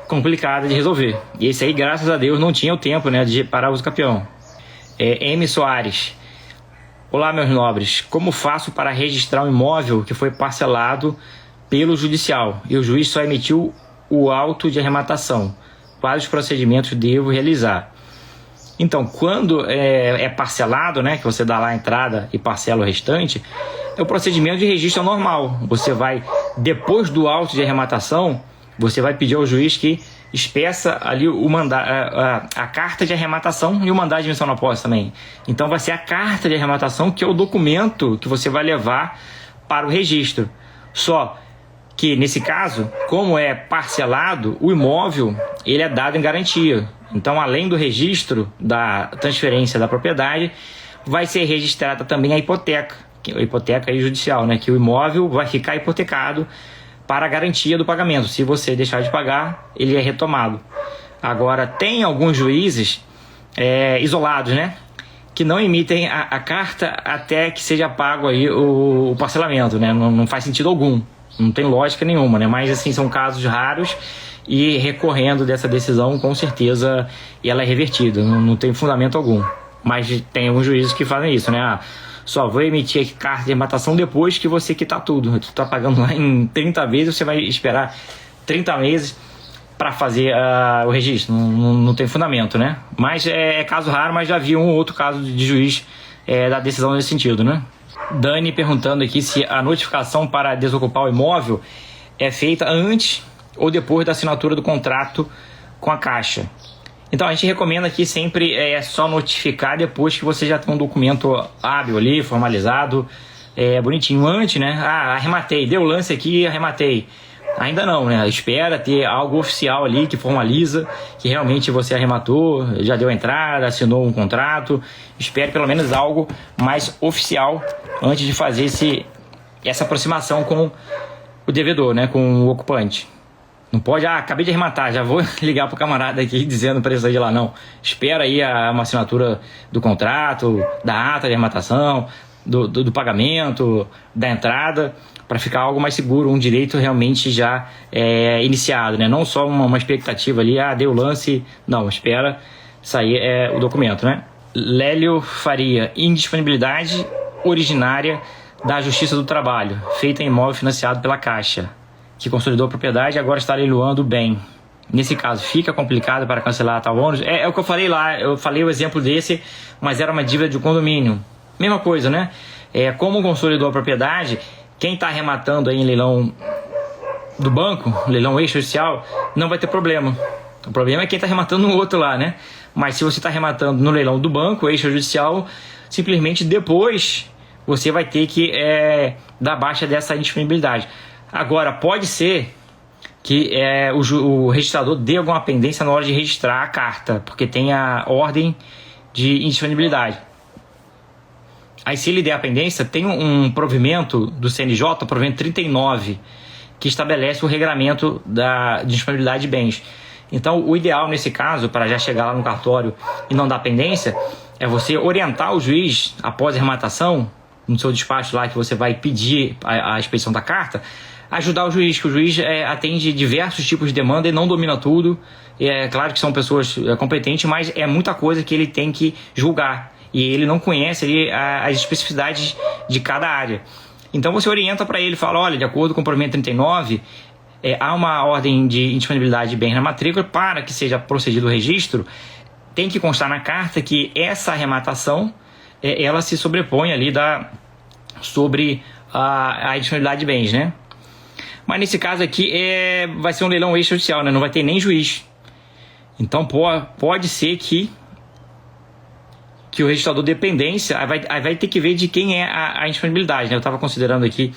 Speaker 1: complicada de resolver. E esse aí, graças a Deus, não tinha o tempo, né, de parar o uso capião. M. Soares. Olá, meus nobres. Como faço para registrar um imóvel que foi parcelado pelo judicial e o juiz só emitiu o auto de arrematação? Quais os procedimentos devo realizar? Então, quando é parcelado, né, que você dá lá a entrada e parcela o restante, o procedimento de registro é normal. Você vai, depois do auto de arrematação, você vai pedir ao juiz que expeça ali a carta de arrematação e o mandado de admissão na posse também. Então vai ser a carta de arrematação que é o documento que você vai levar para o registro. Só que nesse caso, como é parcelado, o imóvel ele é dado em garantia. Então, além do registro da transferência da propriedade, vai ser registrada também a hipoteca aí judicial, né? Que o imóvel vai ficar hipotecado para a garantia do pagamento. Se você deixar de pagar, ele é retomado. Agora, tem alguns juízes isolados, né? Que não emitem a carta até que seja pago aí o parcelamento, né? Não faz sentido algum, não tem lógica nenhuma, né? Mas assim, são casos raros e recorrendo dessa decisão, com certeza ela é revertida, não tem fundamento algum. Mas tem alguns juízes que fazem isso, né? Só vou emitir aqui carta de arrematação depois que você quitar tudo. Tu tá pagando lá em 30 vezes, você vai esperar 30 meses para fazer o registro. Não tem fundamento, né? Mas é caso raro, mas já vi um ou outro caso de juiz da decisão nesse sentido, né? Dani perguntando aqui se a notificação para desocupar o imóvel é feita antes ou depois da assinatura do contrato com a Caixa. Então a gente recomenda aqui sempre só notificar depois que você já tem um documento hábil ali, formalizado, bonitinho. Antes, né? Arrematei, deu lance aqui, arrematei. Ainda não, né? Espera ter algo oficial ali que formaliza que realmente você arrematou, já deu a entrada, assinou um contrato. Espere pelo menos algo mais oficial antes de fazer essa aproximação com o devedor, né? Com o ocupante. Não pode, acabei de arrematar, já vou ligar pro camarada aqui dizendo para ele sair de lá, não. Espera aí uma assinatura do contrato, da ata de arrematação, do pagamento, da entrada, para ficar algo mais seguro, um direito realmente já iniciado, né? Não só uma expectativa ali, deu lance, não, espera sair o documento, né? Lélio Faria, indisponibilidade originária da Justiça do Trabalho, feita em imóvel financiado pela Caixa, que consolidou a propriedade e agora está leiloando o bem. Nesse caso, fica complicado para cancelar tal ônus? É o que eu falei lá, eu falei o exemplo desse, mas era uma dívida de condomínio. Mesma coisa, né? Como consolidou a propriedade, quem está arrematando aí em leilão do banco, leilão extrajudicial, não vai ter problema. O problema é quem está arrematando no outro lá, né? Mas se você está arrematando no leilão do banco extrajudicial, simplesmente depois você vai ter que dar baixa dessa indisponibilidade. Agora, pode ser que o registrador dê alguma pendência na hora de registrar a carta, porque tem a ordem de indisponibilidade. Aí, se ele der a pendência, tem um provimento do CNJ, o provimento 39, que estabelece o regramento de disponibilidade de bens. Então, o ideal nesse caso, para já chegar lá no cartório e não dar pendência, é você orientar o juiz, após a arrematação, no seu despacho lá que você vai pedir a expedição da carta, ajudar o juiz, que o juiz atende diversos tipos de demanda e não domina tudo. É claro que são pessoas competentes, mas é muita coisa que ele tem que julgar. E ele não conhece ali as especificidades de cada área. Então você orienta para ele, fala, olha, de acordo com o provimento 39, há uma ordem de indisponibilidade de bens na matrícula. Para que seja procedido o registro, tem que constar na carta que essa arrematação, ela se sobrepõe ali sobre a indisponibilidade de bens, né? Mas nesse caso aqui vai ser um leilão extrajudicial, né? Não vai ter nem juiz. Então pode ser que o registrador de dependência aí vai ter que ver de quem é a indisponibilidade, né? Eu estava considerando aqui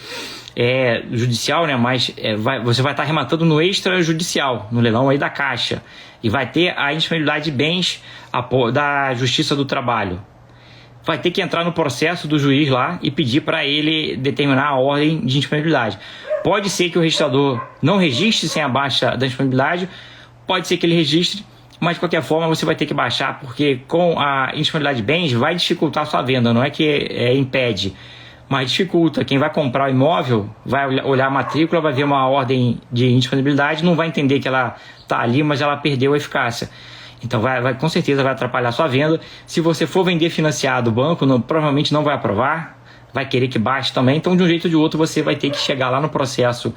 Speaker 1: judicial, né? Mas você vai estar arrematando no extrajudicial, no leilão aí da Caixa. E vai ter a indisponibilidade de bens da Justiça do Trabalho. Vai ter que entrar no processo do juiz lá e pedir para ele determinar a ordem de indisponibilidade. Pode ser que o registrador não registre sem a baixa da indisponibilidade, pode ser que ele registre, mas de qualquer forma você vai ter que baixar, porque com a indisponibilidade de bens vai dificultar a sua venda, não é que impede, mas dificulta. Quem vai comprar o imóvel vai olhar a matrícula, vai ver uma ordem de indisponibilidade, não vai entender que ela está ali, mas ela perdeu a eficácia. Então com certeza vai atrapalhar a sua venda. Se você for vender financiado, o banco provavelmente não vai aprovar, vai querer que baixe também. Então, de um jeito ou de outro, você vai ter que chegar lá no processo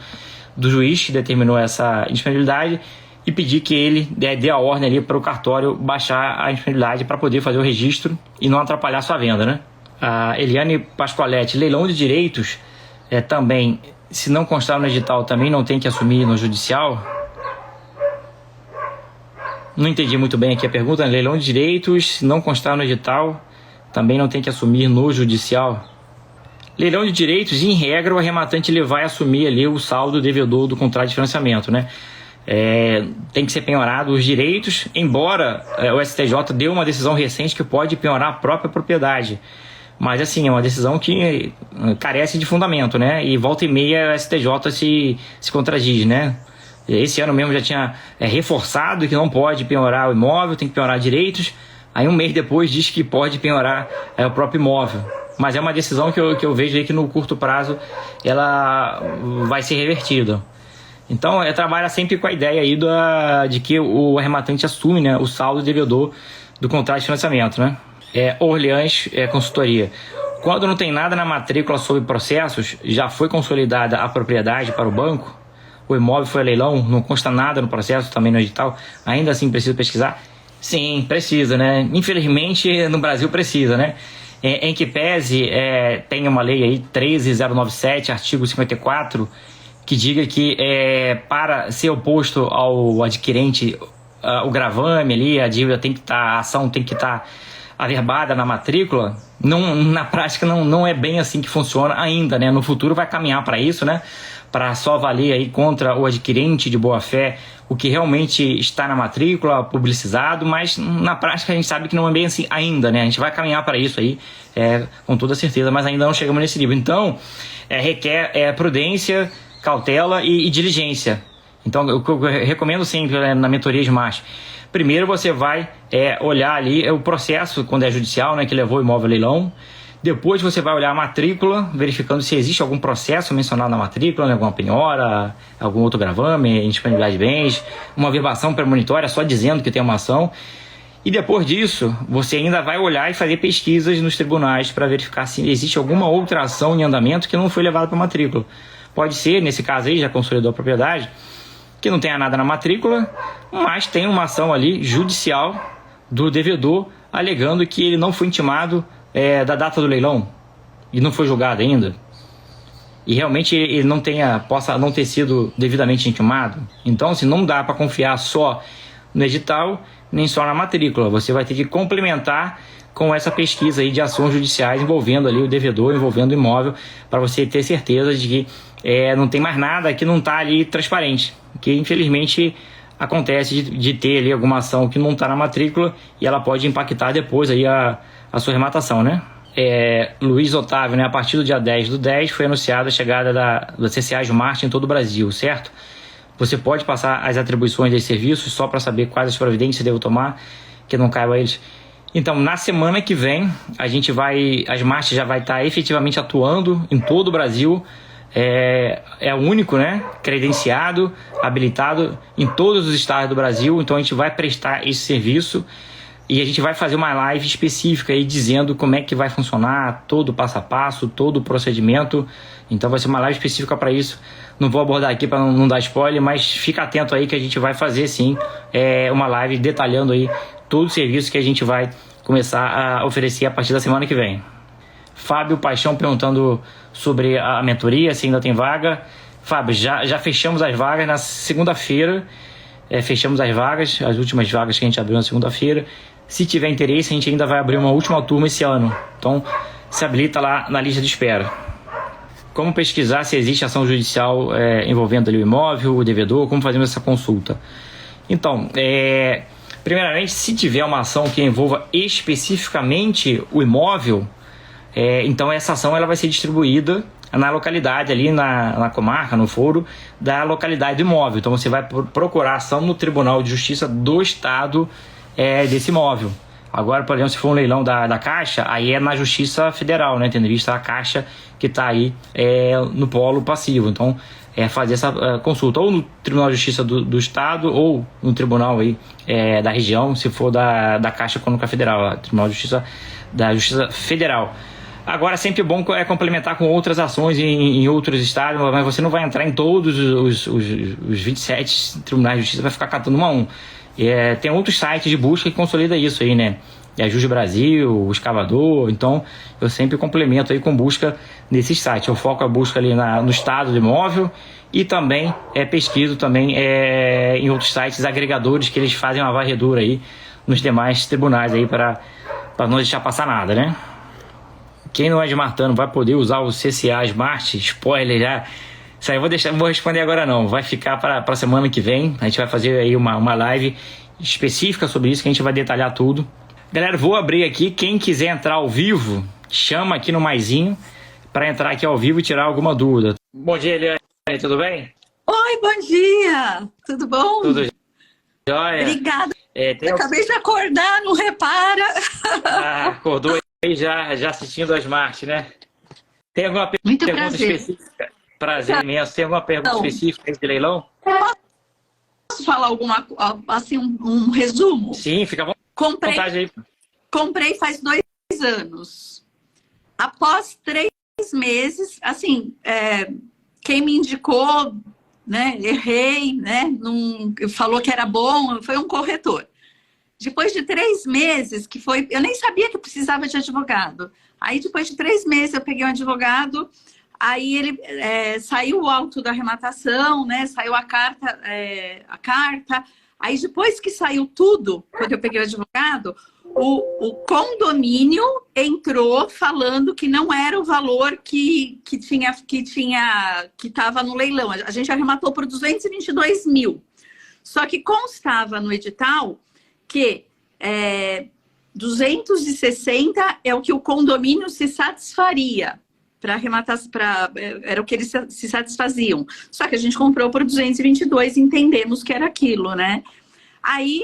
Speaker 1: do juiz que determinou essa indisponibilidade e pedir que ele dê a ordem ali para o cartório baixar a indisponibilidade para poder fazer o registro e não atrapalhar a sua venda, né? A Eliane Pascoaletti, leilão de direitos, também, se não constar no edital, também não tem que assumir no judicial? Não entendi muito bem aqui a pergunta. Leilão de direitos, se não constar no edital, também não tem que assumir no judicial? Leilão de direitos, em regra, o arrematante ele vai assumir ali o saldo devedor do contrato de financiamento, né? Tem que ser penhorado os direitos, embora o STJ deu uma decisão recente que pode penhorar a própria propriedade. Mas assim, é uma decisão que carece de fundamento, né? E volta e meia o STJ se contradiz, né? Esse ano mesmo já tinha reforçado que não pode penhorar o imóvel, tem que penhorar direitos. Aí um mês depois diz que pode penhorar o próprio imóvel. Mas é uma decisão que eu vejo aí que no curto prazo ela vai ser revertida. Então trabalha sempre com a ideia aí de que o arrematante assume, né, o saldo devedor do contrato de financiamento, né? Orleans Consultoria. Quando não tem nada na matrícula sobre processos, já foi consolidada a propriedade para o banco, o imóvel foi a leilão, não consta nada no processo, também no edital, ainda assim precisa pesquisar? Sim, precisa, né? Infelizmente no Brasil precisa, né? Em que pese tem uma lei aí, 13097, artigo 54, que diga que para ser oposto ao adquirente, o gravame ali, a dívida tem que estar, a ação tem que estar averbada na matrícula. Na prática não é bem assim que funciona ainda, né? No futuro vai caminhar para isso, né? Para só valer aí contra o adquirente de boa fé o que realmente está na matrícula, publicizado, mas na prática a gente sabe que não é bem assim ainda, né? A gente vai caminhar para isso aí, com toda certeza, mas ainda não chegamos nesse nível. Então, requer prudência, cautela e diligência. Então, o que eu recomendo sempre na mentoria Smart: primeiro você vai olhar ali o processo, quando é judicial, né, que levou o imóvel ao leilão. Depois você vai olhar a matrícula, verificando se existe algum processo mencionado na matrícula, né, alguma penhora, algum outro gravame, indisponibilidade de bens, uma averbação premonitória só dizendo que tem uma ação. E depois disso, você ainda vai olhar e fazer pesquisas nos tribunais para verificar se existe alguma outra ação em andamento que não foi levada para a matrícula. Pode ser, nesse caso aí, já consolidou a propriedade, que não tenha nada na matrícula, mas tem uma ação ali judicial do devedor alegando que ele não foi intimado da data do leilão e não foi julgado ainda. E realmente ele possa não ter sido devidamente intimado. Então, assim, não dá para confiar só no edital, nem só na matrícula. Você vai ter que complementar com essa pesquisa aí de ações judiciais envolvendo ali o devedor, envolvendo o imóvel, para você ter certeza de que não tem mais nada que não está ali transparente. Que infelizmente acontece de ter ali alguma ação que não está na matrícula e ela pode impactar depois aí a sua rematação, né? Luiz Otávio, né? A partir do dia 10/10 foi anunciada a chegada da CCA Smart em todo o Brasil, certo? Você pode passar as atribuições desse serviço só para saber quais as providências devo tomar que não caibam a eles. Então, na semana que vem, a Smart já vai estar efetivamente atuando em todo o Brasil. É o único, né, credenciado, habilitado em todos os estados do Brasil. Então a gente vai prestar esse serviço e a gente vai fazer uma live específica aí dizendo como é que vai funcionar todo o passo a passo, todo o procedimento. Então vai ser uma live específica para isso. Não vou abordar aqui para não dar spoiler, mas fica atento aí que a gente vai fazer sim uma live detalhando aí todo o serviço que a gente vai começar a oferecer a partir da semana que vem. Fábio Paixão perguntando sobre a mentoria, se ainda tem vaga. Fábio, já fechamos as vagas na segunda-feira. Fechamos as vagas, as últimas vagas que a gente abriu na segunda-feira. Se tiver interesse, a gente ainda vai abrir uma última turma esse ano. Então, se habilita lá na lista de espera. Como pesquisar se existe ação judicial envolvendo ali o imóvel, o devedor, como fazemos essa consulta? Então, primeiramente, se tiver uma ação que envolva especificamente o imóvel, então essa ação ela vai ser distribuída na localidade ali, na comarca, no foro da localidade do imóvel. Então você vai procurar ação no Tribunal de Justiça do Estado desse imóvel. Agora, por exemplo, se for um leilão da Caixa, aí é na Justiça Federal, né, tendo vista a Caixa que está aí no polo passivo. Então, fazer essa consulta ou no Tribunal de Justiça do Estado ou no Tribunal aí, da região, se for da Caixa Econômica Federal, Tribunal de Justiça da Justiça Federal. Agora, sempre bom complementar com outras ações em outros estados, mas você não vai entrar em todos os 27 tribunais de justiça, vai ficar catando um a um. Tem outros sites de busca que consolida isso aí, né? A Justiça Brasil, o Escavador. Então, eu sempre complemento aí com busca nesses sites. Eu foco a busca ali no estado do imóvel e também pesquiso também em outros sites agregadores que eles fazem uma varredura aí nos demais tribunais aí para não deixar passar nada, né? Quem não é de Martano vai poder usar o CCA Smart? Spoiler já. Isso aí eu não vou responder agora não. Vai ficar para a semana que vem. A gente vai fazer aí uma live específica sobre isso, que a gente vai detalhar tudo. Galera, vou abrir aqui. Quem quiser entrar ao vivo, chama aqui no maisinho para entrar aqui ao vivo e tirar alguma dúvida. Bom dia, Eliane. Tudo bem?
Speaker 2: Oi, bom dia! Tudo bom?
Speaker 1: Tudo jóia.
Speaker 2: Obrigada. Eu acabei de acordar, não repara.
Speaker 1: Acordou aí já assistindo a Smart, né? Tem alguma
Speaker 2: Muito
Speaker 1: pergunta
Speaker 2: prazer.
Speaker 1: específica? Prazer imenso. Tem alguma pergunta específica de leilão?
Speaker 2: Posso falar assim, um resumo?
Speaker 1: Sim, fica à vontade aí.
Speaker 2: Comprei faz 2 anos. Após 3 meses, assim, quem me indicou, né, errei, né, falou que era bom, foi um corretor. Depois de 3 meses, eu nem sabia que precisava de advogado. Aí, depois de 3 meses, eu peguei um advogado, aí ele saiu o auto da arrematação, né, saiu a carta. Aí, depois que saiu tudo, quando eu peguei o advogado, o condomínio entrou falando que não era o valor que estava no leilão. A gente arrematou por 222 mil. Só que constava no edital que 260 é o que o condomínio se satisfaria para arrematar, era o que eles se satisfaziam. Só que a gente comprou por 222 e entendemos que era aquilo, né? Aí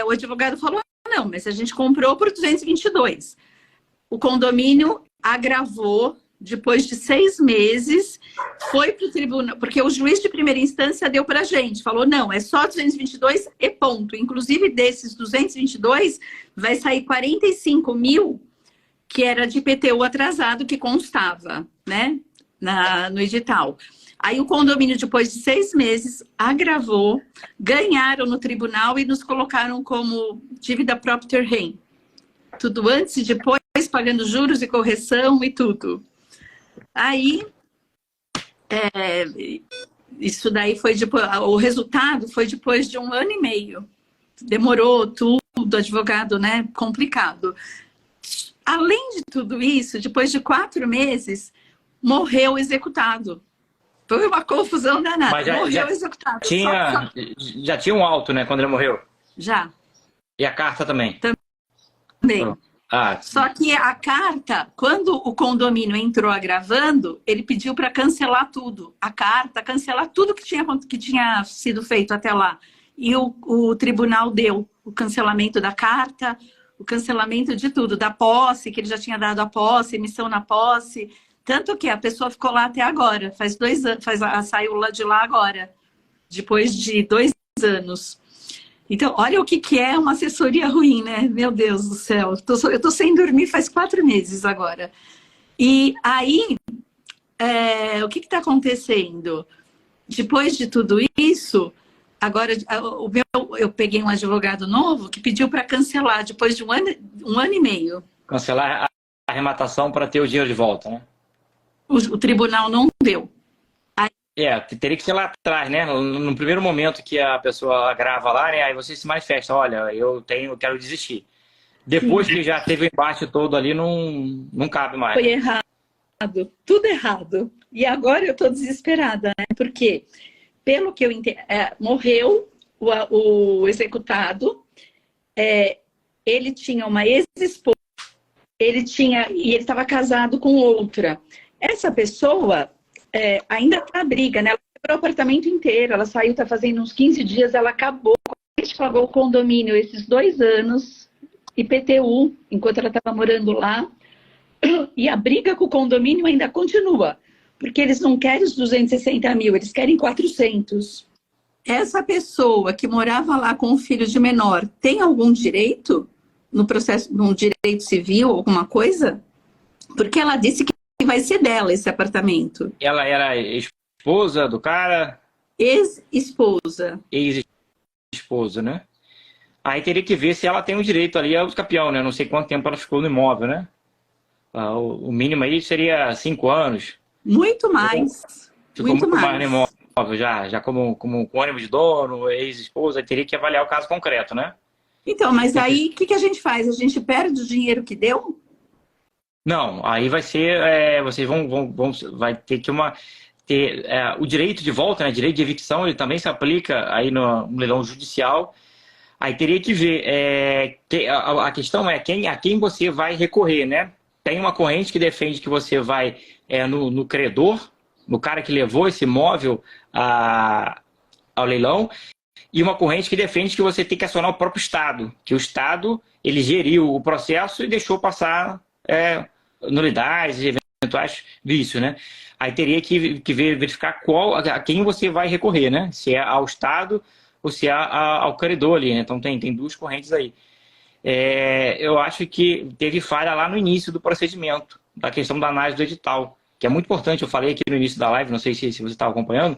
Speaker 2: o advogado falou, não, mas a gente comprou por 222. O condomínio agravou, depois de 6 meses, foi para o tribunal, porque o juiz de primeira instância deu para a gente, falou, não, é só 222 e ponto. Inclusive, desses 222, vai sair 45 mil, que era de IPTU atrasado, que constava, né, no edital. Aí o condomínio, depois de 6 meses, agravou, ganharam no tribunal e nos colocaram como dívida própria rem. Tudo antes e depois, pagando juros e correção e tudo. Aí, isso daí foi depois, o resultado foi depois de 1 ano e meio. Demorou tudo, advogado, né? Complicado. Além de tudo isso, depois de 4 meses, morreu o executado. Foi uma confusão danada.
Speaker 1: Mas
Speaker 2: morreu o executado.
Speaker 1: Já tinha um auto, né, quando ele morreu?
Speaker 2: Já.
Speaker 1: E a carta também?
Speaker 2: Também. Só que a carta, quando o condomínio entrou agravando, ele pediu para cancelar tudo. A carta, cancelar tudo que tinha sido feito até lá. E o tribunal deu o cancelamento da carta, o cancelamento de tudo, da posse, que ele já tinha dado a posse, emissão na posse. Tanto que a pessoa ficou lá até agora. Faz 2 anos, saiu lá de lá agora. Depois de 2 anos. Então, olha o que é uma assessoria ruim, né? Meu Deus do céu. Eu tô sem dormir faz 4 meses agora. E aí, o que está acontecendo? Depois de tudo isso, agora eu peguei um advogado novo que pediu para cancelar depois de 1 ano e meio.
Speaker 1: Cancelar a arrematação para ter o dinheiro de volta, né?
Speaker 2: O tribunal não deu.
Speaker 1: Teria que ser lá atrás, né? No primeiro momento que a pessoa agrava lá, né? Aí você se manifesta, olha, eu quero desistir. Depois que já teve o embate todo ali, não cabe mais.
Speaker 2: Foi errado, tudo errado. E agora eu tô desesperada, né? Porque, pelo que eu entendi, morreu o executado, ele tinha uma ex-esposa, e ele estava casado com outra. Essa pessoa ainda está na briga, né? Ela quebrou o apartamento inteiro, ela saiu, está fazendo uns 15 dias, ela acabou. A gente pagou o condomínio esses 2 anos, IPTU, enquanto ela estava morando lá. E a briga com o condomínio ainda continua, porque eles não querem os 260 mil, eles querem 400. Essa pessoa que morava lá com o filho de menor tem algum direito no processo, num direito civil, alguma coisa? Porque ela disse que vai ser dela esse apartamento.
Speaker 1: Ela era esposa do cara?
Speaker 2: Ex-esposa.
Speaker 1: Ex-esposa, né? Aí teria que ver se ela tem o direito ali ao escapião, né? Não sei quanto tempo ela ficou no imóvel, né? O mínimo aí seria 5 anos.
Speaker 2: Muito mais.
Speaker 1: Ficou muito mais no imóvel, já como ônibus de dono, ex-esposa, teria que avaliar o caso concreto, né?
Speaker 2: Então, mas aí o que a gente faz? A gente perde o dinheiro que deu?
Speaker 1: Não, aí vai ser, vocês vai ter que ter o direito de volta, né? Direito de evicção, ele também se aplica aí no leilão judicial. Aí teria que ver, a questão é a quem você vai recorrer, né? Tem uma corrente que defende que você vai no credor, no cara que levou esse imóvel ao leilão, e uma corrente que defende que você tem que acionar o próprio Estado, que o Estado ele geriu o processo e deixou passar nulidades e eventuais vícios, né? Aí teria que verificar a quem você vai recorrer, né? Se é ao Estado ou se é ao credor ali, né? Então tem duas correntes aí. Eu acho que teve falha lá no início do procedimento, da questão da análise do edital, que é muito importante. Eu falei aqui no início da live, não sei se você estava acompanhando.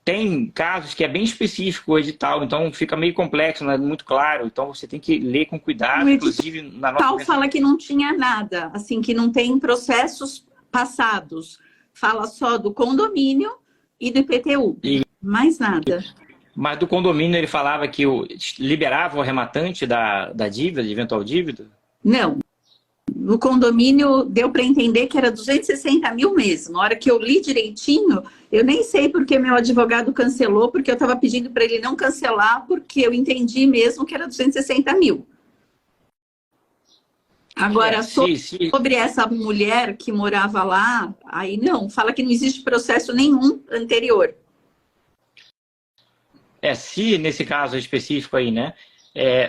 Speaker 1: Tem casos que é bem específico o edital, então fica meio complexo, não é muito claro. Então você tem que ler com cuidado, inclusive na nossa...
Speaker 2: O edital fala que não tinha nada, assim, que não tem processos passados. Fala só do condomínio e do IPTU, mais nada.
Speaker 1: Mas do condomínio ele falava que liberava o arrematante da dívida, de eventual dívida?
Speaker 2: Não. No condomínio deu para entender que era 260 mil mesmo. Na hora que eu li direitinho, eu nem sei porque meu advogado cancelou, porque eu estava pedindo para ele não cancelar, porque eu entendi mesmo que era 260 mil. Agora, sobre essa mulher que morava lá, aí não, fala que não existe processo nenhum anterior.
Speaker 1: Se nesse caso específico aí, né,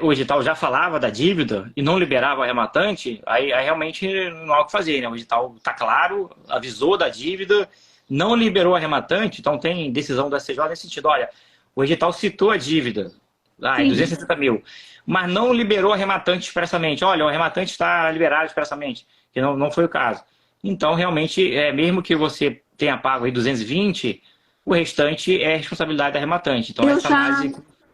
Speaker 1: o edital já falava da dívida e não liberava o arrematante, aí realmente não há o que fazer, né? O edital está claro, avisou da dívida, não liberou o arrematante, então tem decisão da CJ nesse sentido. Olha, o edital citou a dívida, 260 mil, mas não liberou o arrematante expressamente. Olha, o arrematante está liberado expressamente, que não foi o caso. Então, realmente, mesmo que você tenha pago aí 220, o restante é responsabilidade da arrematante. Então,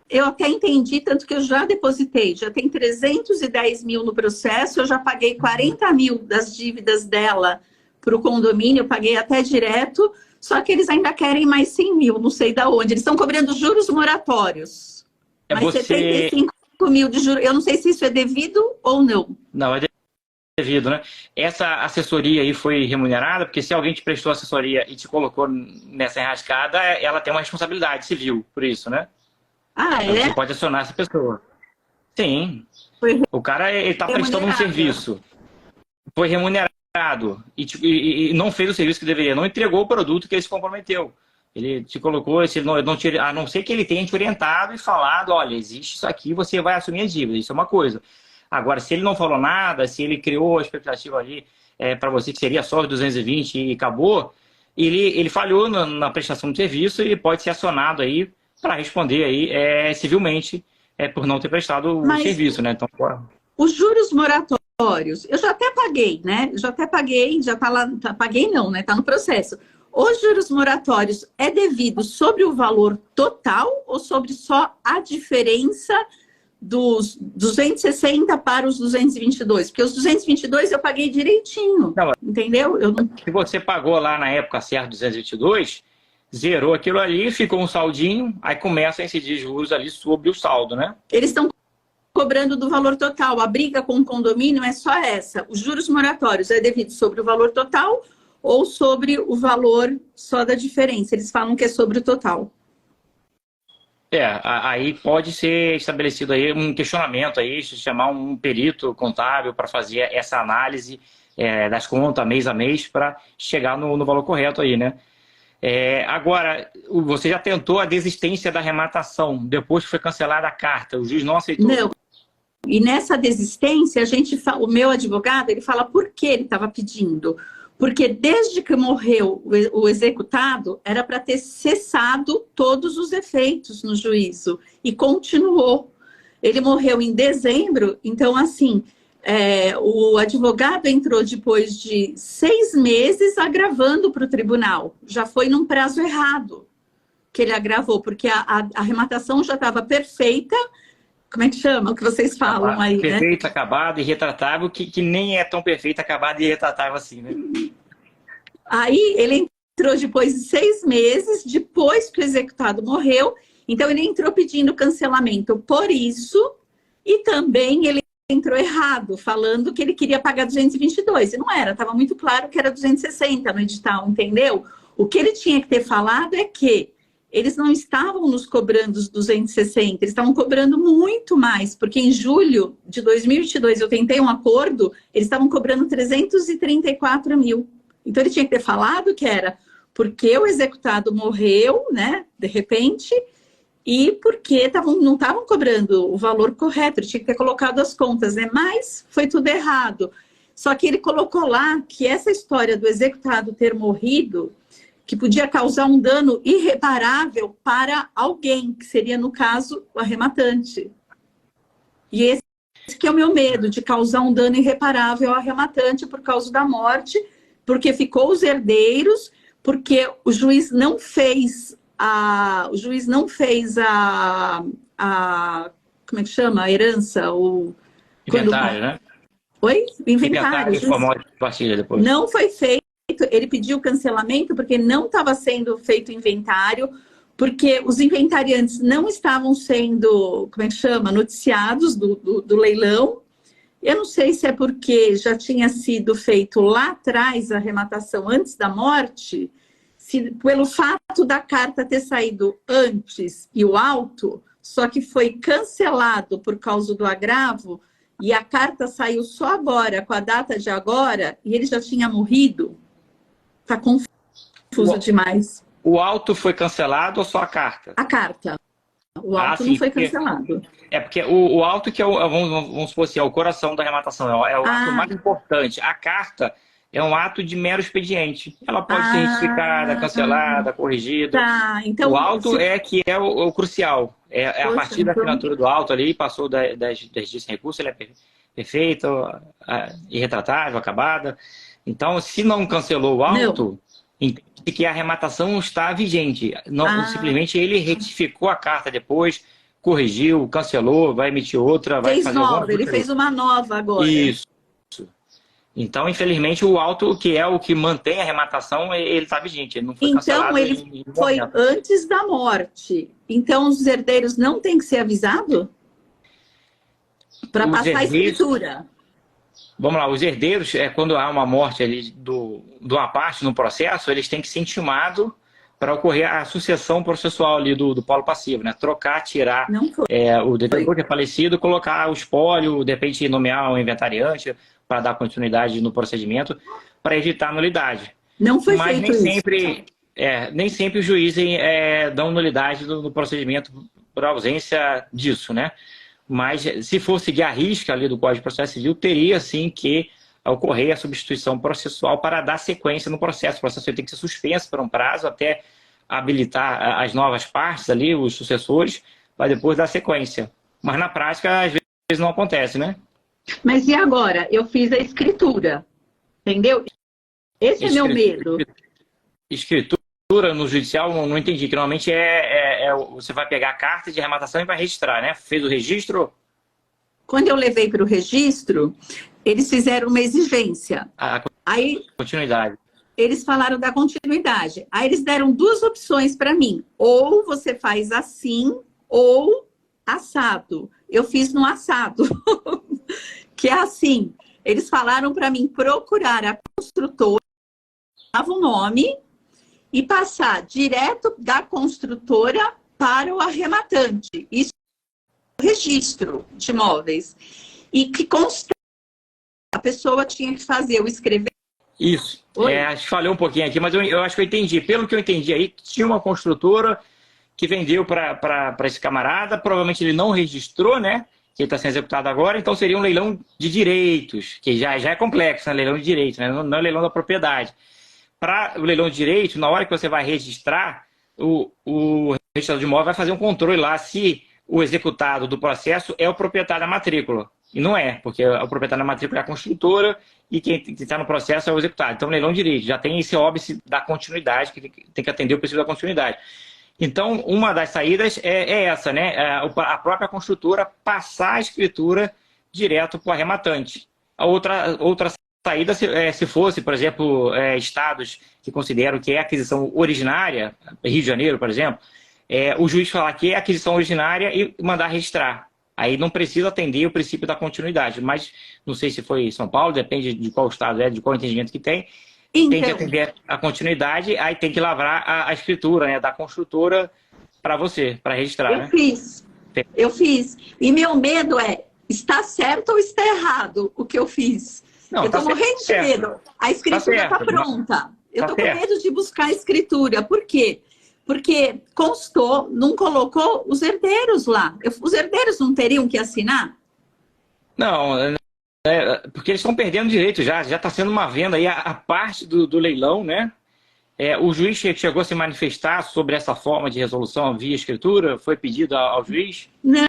Speaker 2: eu até entendi, tanto que eu já depositei, já tem 310 mil no processo, eu já paguei 40 mil das dívidas dela para o condomínio, eu paguei até direto, só que eles ainda querem mais 100 mil, não sei de onde. Eles estão cobrando juros moratórios. Mas 75 mil de juros, eu não sei se isso é devido ou não.
Speaker 1: Não, é devido, né? Essa assessoria aí foi remunerada, porque se alguém te prestou assessoria e te colocou nessa enrascada, ela tem uma responsabilidade civil por isso, né? Então, você pode acionar essa pessoa. Sim. O cara está prestando um serviço. Foi remunerado e não fez o serviço que deveria. Não entregou o produto que ele se comprometeu. Ele te colocou, a não ser que ele tenha te orientado e falado, olha, existe isso aqui, você vai assumir a dívida. Isso é uma coisa. Agora, se ele não falou nada, se ele criou a expectativa ali para você que seria só os 220 e acabou, ele falhou na prestação de serviço e pode ser acionado aí para responder aí civilmente por não ter prestado o serviço, né? Então,
Speaker 2: os juros moratórios, eu já até paguei, né? Já tá lá, paguei não, né? Tá no processo. Os juros moratórios é devido sobre o valor total ou sobre só a diferença dos 260 para os 222? Porque os 222 eu paguei direitinho, entendeu?
Speaker 1: Se você pagou lá na época certa 222... zerou aquilo ali, ficou um saldinho, aí começa a incidir juros ali sobre o saldo, né?
Speaker 2: Eles estão cobrando do valor total. A briga com o condomínio é só essa. Os juros moratórios é devido sobre o valor total ou sobre o valor só da diferença? Eles falam que é sobre o total.
Speaker 1: Aí pode ser estabelecido aí um questionamento aí, chamar um perito contábil para fazer essa análise das contas mês a mês para chegar no valor correto aí, né? Agora, você já tentou a desistência da arrematação, depois que foi cancelada a carta, o juiz não aceitou?
Speaker 2: Não. E nessa desistência, o meu advogado, ele fala por que ele estava pedindo. Porque desde que morreu o executado, era para ter cessado todos os efeitos no juízo. E continuou. Ele morreu em dezembro, então assim... o advogado entrou depois de 6 meses agravando para o tribunal. Já foi num prazo errado que ele agravou, porque a arrematação já estava perfeita. Como é que chama? O que vocês falam aí, né?
Speaker 1: Perfeita, acabada e retratável, que nem é tão perfeita, acabada e retratável assim, né?
Speaker 2: Aí ele entrou depois de 6 meses, depois que o executado morreu. Então ele entrou pedindo cancelamento por isso, e também ele entrou errado, falando que ele queria pagar 222, e não era, estava muito claro que era 260 no edital, entendeu? O que ele tinha que ter falado é que eles não estavam nos cobrando os 260, eles estavam cobrando muito mais, porque em julho de 2022 eu tentei um acordo, eles estavam cobrando 334 mil. Então ele tinha que ter falado que era porque o executado morreu, né, de repente, e porque não estavam cobrando o valor correto, ele tinha que ter colocado as contas, né? Mas foi tudo errado. Só que ele colocou lá que essa história do executado ter morrido, que podia causar um dano irreparável para alguém, que seria, no caso, o arrematante. E esse que é o meu medo, de causar um dano irreparável ao arrematante por causa da morte, porque ficou os herdeiros, porque o juiz não fez como é que chama? A herança, o
Speaker 1: Inventário, né?
Speaker 2: Oi? Inventário.
Speaker 1: Depois.
Speaker 2: Não foi feito, ele pediu cancelamento porque não estava sendo feito inventário, porque os inventariantes não estavam sendo, como é que chama? Noticiados do leilão. Eu não sei se é porque já tinha sido feito lá atrás a arrematação antes da morte, se pelo fato da carta ter saído antes e o auto, só que foi cancelado por causa do agravo, e a carta saiu só agora, com a data de agora, e ele já tinha morrido. Está confuso demais.
Speaker 1: O auto foi cancelado ou só a carta?
Speaker 2: A carta. O auto não foi cancelado.
Speaker 1: É porque o auto que é vamos supor assim, é o coração da arrematação, é o ato mais importante. A carta é um ato de mero expediente. Ela pode ser retificada, cancelada, corrigida.
Speaker 2: Tá, então,
Speaker 1: o auto é que é o crucial. É a partir da assinatura do auto ali, passou das dias sem recurso, ele é perfeito, irretratável, acabada. Então, se não cancelou o auto, entende que a arrematação está vigente. Não, simplesmente ele retificou a carta depois, corrigiu, cancelou, vai emitir outra, vai fazer
Speaker 2: nova, ele fez uma nova agora.
Speaker 1: Isso. Então, infelizmente, o auto, que é o que mantém a arrematação, ele está vigente. Ele não foi cancelado.
Speaker 2: Então, ele foi antes da morte. Então, os herdeiros não têm que ser avisados? Para passar a escritura.
Speaker 1: Vamos lá, os herdeiros, quando há uma morte ali de uma parte no processo, eles têm que ser intimados para ocorrer a sucessão processual ali do polo passivo, né? Trocar, tirar o detentor que é falecido, colocar o espólio, de repente nomear um inventariante para dar continuidade no procedimento, para evitar nulidade.
Speaker 2: Não foi feito
Speaker 1: nem sempre, nem sempre os juízes dão nulidade no procedimento por ausência disso, né? Mas se for seguir a risca ali do Código de Processo Civil, teria sim que ocorrer a substituição processual para dar sequência no processo. O processo tem que ser suspenso por um prazo até habilitar as novas partes ali, os sucessores, para depois dar sequência. Mas na prática, às vezes não acontece, né?
Speaker 2: Mas e agora? Eu fiz a escritura, entendeu? Esse é meu medo.
Speaker 1: Escritura no judicial, não entendi, que normalmente você vai pegar a carta de arrematação e vai registrar, né? Fez o registro?
Speaker 2: Quando eu levei para o registro, eles fizeram uma exigência.
Speaker 1: Aí, continuidade.
Speaker 2: Eles falaram da continuidade. Aí eles deram duas opções para mim. Ou você faz assim, ou assado. Eu fiz no assado. Que é assim. Eles falaram para mim procurar a construtora, dava o nome, e passar direto da construtora para o arrematante. Isso é o registro de imóveis. E que a pessoa tinha que fazer o escrever.
Speaker 1: Isso. Acho que falei um pouquinho aqui, mas eu acho que eu entendi. Pelo que eu entendi aí, tinha uma construtora que vendeu para esse camarada, provavelmente ele não registrou, né? Que ele está sendo executado agora, então seria um leilão de direitos, que já é complexo, né? Leilão de direitos, né? Não é leilão da propriedade. Para o leilão de direito, na hora que você vai registrar, o registrador de imóvel vai fazer um controle lá se o executado do processo é o proprietário da matrícula. E não é, porque o proprietário da matrícula é a construtora e quem está no processo é o executado. Então, leilão de direito já tem esse óbice da continuidade, que tem que atender o princípio da continuidade. Então, uma das saídas é essa, né? A própria construtora passar a escritura direto para o arrematante. A outra saída, se fosse, por exemplo, estados que consideram que é aquisição originária, Rio de Janeiro, por exemplo, o juiz falar que é aquisição originária e mandar registrar. Aí não precisa atender o princípio da continuidade, mas não sei se foi São Paulo, depende de qual estado é, de qual entendimento que tem.
Speaker 2: Então,
Speaker 1: tem que atender a continuidade, aí tem que lavrar a escritura, né, da construtora para você, para registrar, né?
Speaker 2: Eu fiz. E meu medo é, está certo ou está errado o que eu fiz?
Speaker 1: Não,
Speaker 2: eu tô morrendo de medo. A escritura tá pronta. Eu tô com medo de buscar a escritura. Por quê? Porque constou, não colocou os herdeiros lá. Os herdeiros não teriam que assinar?
Speaker 1: Não, porque eles estão perdendo direito já está sendo uma venda aí a parte do leilão, né? O juiz chegou a se manifestar sobre essa forma de resolução via escritura? Foi pedido ao juiz?
Speaker 2: Não,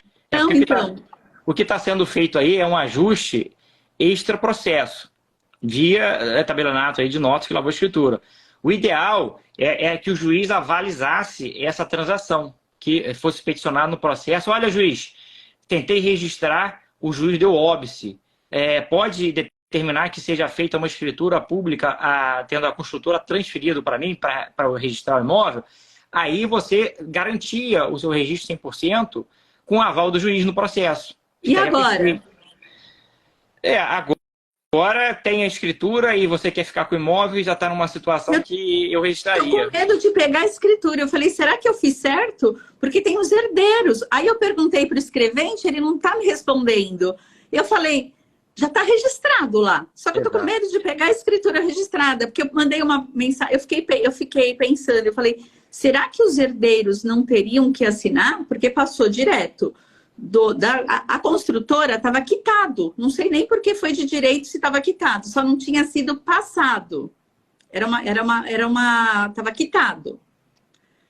Speaker 2: então.
Speaker 1: O que está sendo feito aí é um ajuste extra-processo, via tabelionato aí de notas que lavou a escritura. O ideal é que o juiz avalizasse essa transação, que fosse peticionado no processo. Olha, juiz, tentei registrar, o juiz deu óbice. Pode determinar que seja feita uma escritura pública, tendo a construtora transferido para mim, para eu registrar o imóvel. Aí você garantia o seu registro 100% com o aval do juiz no processo.
Speaker 2: E agora?
Speaker 1: Agora tem a escritura e você quer ficar com o imóvel e já está numa situação que eu registraria.
Speaker 2: Estou com medo de pegar a escritura. Eu falei, será que eu fiz certo? Porque tem os herdeiros. Aí eu perguntei para o escrevente, ele não está me respondendo. Eu falei, já está registrado lá. Só que eu estou com medo de pegar a escritura registrada, porque eu mandei uma mensagem, eu fiquei pensando, eu falei, será que os herdeiros não teriam que assinar? Porque passou direto. A construtora estava quitado. Não sei nem por que foi de direito se estava quitado. Só não tinha sido passado. Estava quitado.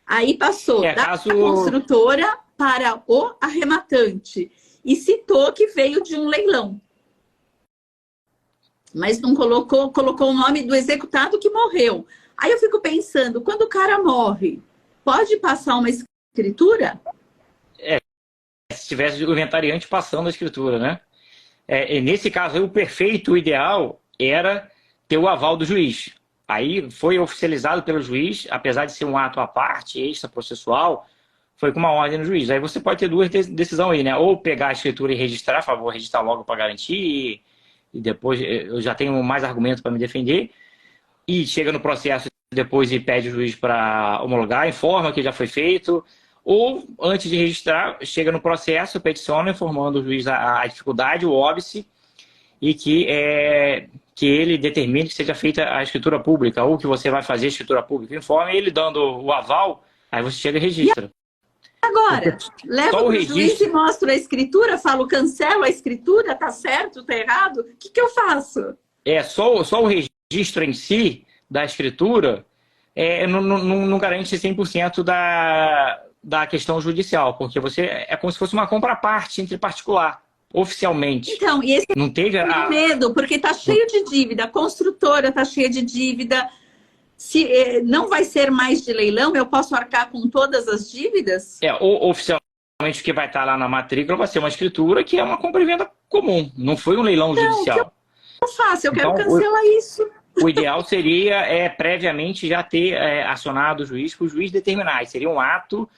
Speaker 2: Aí passou da construtora para o arrematante. E citou que veio de um leilão. Mas não colocou o nome do executado que morreu. Aí eu fico pensando, quando o cara morre, pode passar uma escritura?
Speaker 1: Se tivesse o inventariante passando a escritura, né? Nesse caso aí, o perfeito, o ideal, era ter o aval do juiz. Aí foi oficializado pelo juiz, apesar de ser um ato à parte, extra-processual, foi com uma ordem do juiz. Aí você pode ter duas decisões aí, né? Ou pegar a escritura e registrar, vou registrar logo para garantir, e depois eu já tenho mais argumento para me defender, e chega no processo depois e pede o juiz para homologar, informa que já foi feito. Ou, antes de registrar, chega no processo, peticiona informando o juiz a dificuldade, o óbice, e que ele determine que seja feita a escritura pública, ou que você vai fazer a escritura pública. Informa, ele dando o aval, aí você chega e registra.
Speaker 2: E agora, leva o juiz e mostro a escritura, falo, cancelo a escritura, tá certo, tá errado? O que eu faço?
Speaker 1: Só o registro em si, da escritura, não garante 100% da questão judicial, porque é como se fosse uma compra à parte entre particular, oficialmente.
Speaker 2: Então, e esse
Speaker 1: não teve
Speaker 2: medo, porque tá cheio de dívida, a construtora tá cheia de dívida, se não vai ser mais de leilão, eu posso arcar com todas as dívidas?
Speaker 1: Oficialmente o que vai estar lá na matrícula vai ser uma escritura que é uma compra e venda comum, não foi um leilão judicial.
Speaker 2: O que eu faço? Eu quero cancelar isso.
Speaker 1: O ideal seria previamente já ter acionado o juiz para o juiz determinar. Seria um ato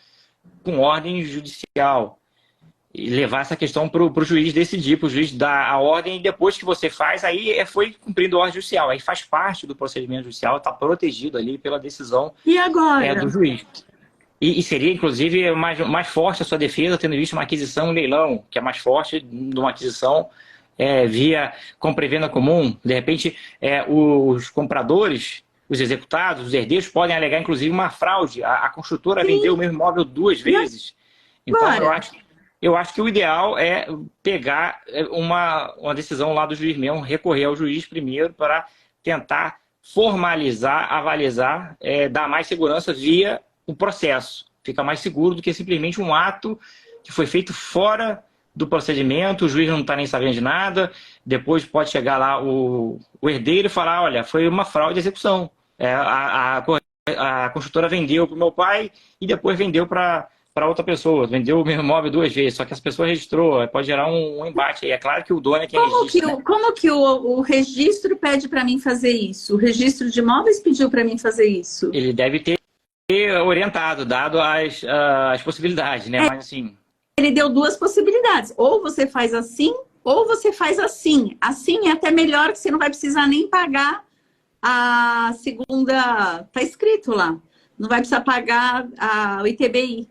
Speaker 1: com ordem judicial. E levar essa questão para o juiz decidir, para o juiz dar a ordem, e depois que você faz, aí foi cumprindo a ordem judicial. Aí faz parte do procedimento judicial, está protegido ali pela decisão
Speaker 2: e agora?
Speaker 1: Do juiz. E seria, inclusive, mais forte a sua defesa, tendo visto uma aquisição em leilão, que é mais forte de uma aquisição via compra e venda comum. De repente, os compradores, os executados, os herdeiros podem alegar, inclusive, uma fraude. A construtora vendeu o mesmo imóvel 2 vezes. Então, eu acho que o ideal é pegar uma decisão lá do juiz mesmo, recorrer ao juiz primeiro para tentar formalizar, avalizar, dar mais segurança via o processo. Fica mais seguro do que simplesmente um ato que foi feito fora do procedimento, o juiz não está nem sabendo de nada, depois pode chegar lá o herdeiro e falar, olha, foi uma fraude de execução. A construtora vendeu para o meu pai e depois vendeu para outra pessoa, vendeu o mesmo imóvel 2 vezes, só que as pessoas registrou, pode gerar um embate aí. É claro que o dono é quem registra.
Speaker 2: Como que o registro pede para mim fazer isso? O registro de imóveis pediu para mim fazer isso?
Speaker 1: Ele deve ter orientado, dado as possibilidades, né? Mas assim...
Speaker 2: ele deu duas possibilidades. Ou você faz assim, ou você faz assim. Assim é até melhor, que você não vai precisar nem pagar a segunda... Tá escrito lá. Não vai precisar pagar o ITBI.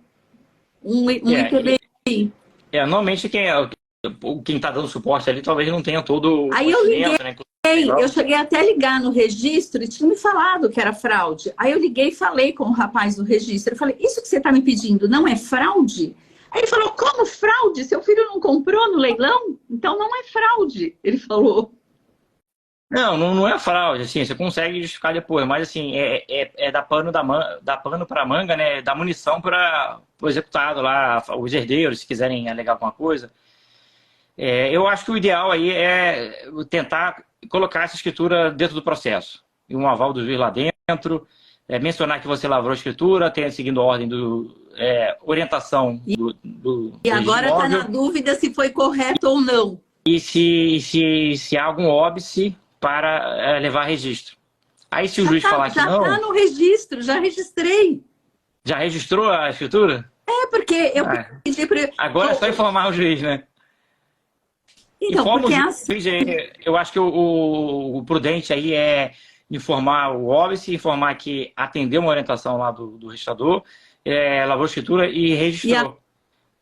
Speaker 2: ITBI.
Speaker 1: Normalmente quem tá dando suporte ali talvez não tenha todo o
Speaker 2: Aí eu liguei,
Speaker 1: né?
Speaker 2: eu cheguei até a ligar no registro e tinha me falado que era fraude. Aí eu liguei e falei com o rapaz do registro. Eu falei, isso que você está me pedindo não é fraude? Aí ele falou, como fraude? Seu filho não comprou no leilão? Então não é fraude, ele falou.
Speaker 1: Não é fraude, assim, você consegue justificar depois, mas assim, dar pano para manga, né? Dar munição para o executado lá, os herdeiros, se quiserem alegar alguma coisa. Eu acho que o ideal aí é tentar colocar essa escritura dentro do processo. E um aval do juiz lá dentro, mencionar que você lavrou a escritura, seguindo a ordem orientação do
Speaker 2: E agora está na dúvida se foi correto ou não.
Speaker 1: E se há algum óbice para levar registro. Aí se o juiz falar que não...
Speaker 2: Já está no registro, já registrei.
Speaker 1: Já registrou a escritura?
Speaker 2: Porque eu pedi para...
Speaker 1: Agora é só informar o juiz, né?
Speaker 2: Então, porque
Speaker 1: juiz, eu acho que o prudente aí é informar o óbice, informar que atendeu uma orientação lá do registrador, lavrou a escritura e registrou.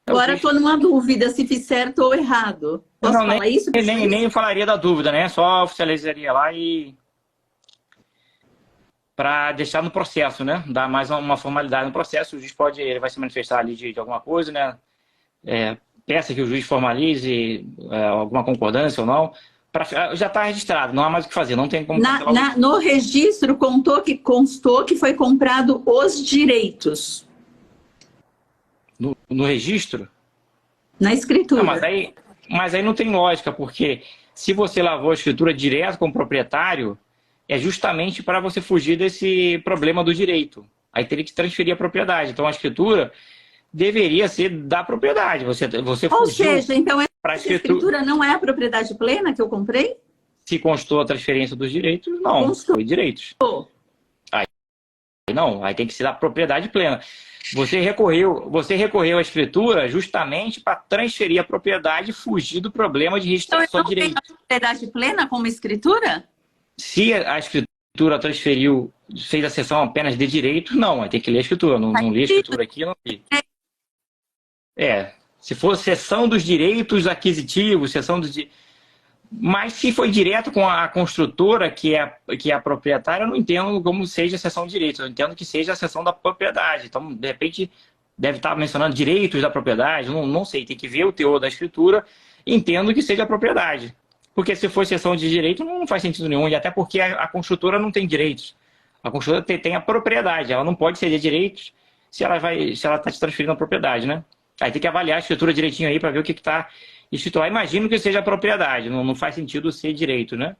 Speaker 2: Agora estou numa dúvida se fiz certo ou errado. Posso falar isso?
Speaker 1: Nem falaria da dúvida, né? Só oficializaria lá e... para deixar no processo, né? Dar mais uma formalidade no processo. O juiz ele vai se manifestar ali de alguma coisa, né? Peça que o juiz formalize alguma concordância ou não. Já está registrado, não há mais o que fazer, não tem como...
Speaker 2: No registro constou que foi comprado os direitos.
Speaker 1: No registro?
Speaker 2: Na escritura.
Speaker 1: Não, mas aí não tem lógica, porque se você lavou a escritura direto com o proprietário, é justamente para você fugir desse problema do direito. Aí teria que transferir a propriedade. Então a escritura deveria ser da propriedade. Você
Speaker 2: Ou seja, então essa escritura não é a propriedade plena que eu comprei?
Speaker 1: Se constou a transferência dos direitos, não.
Speaker 2: Constou.
Speaker 1: Foi direitos. Aí tem que ser da propriedade plena. Você recorreu à escritura justamente para transferir a propriedade e fugir do problema de registração de direitos.
Speaker 2: Então eu não tenho a propriedade plena como escritura?
Speaker 1: Se a escritura transferiu, fez a cessão apenas de direitos, não. Aí tem que ler a escritura. Não li a escritura aqui, não li. Se for cessão dos direitos aquisitivos, cessão dos... Mas se foi direto com a construtora, que é a proprietária, eu não entendo como seja a cessão de direitos. Eu entendo que seja a cessão da propriedade. Então, de repente, deve estar mencionando direitos da propriedade. Não sei, tem que ver o teor da escritura. Entendo que seja a propriedade. Porque se for cessão de direito, não faz sentido nenhum. E até porque a construtora não tem direitos. A construtora tem a propriedade. Ela não pode ceder direitos se ela está te transferindo a propriedade, né? Aí tem que avaliar a escritura direitinho aí para ver o que está escrito lá. Imagino que seja a propriedade. Não faz sentido ser direito, né?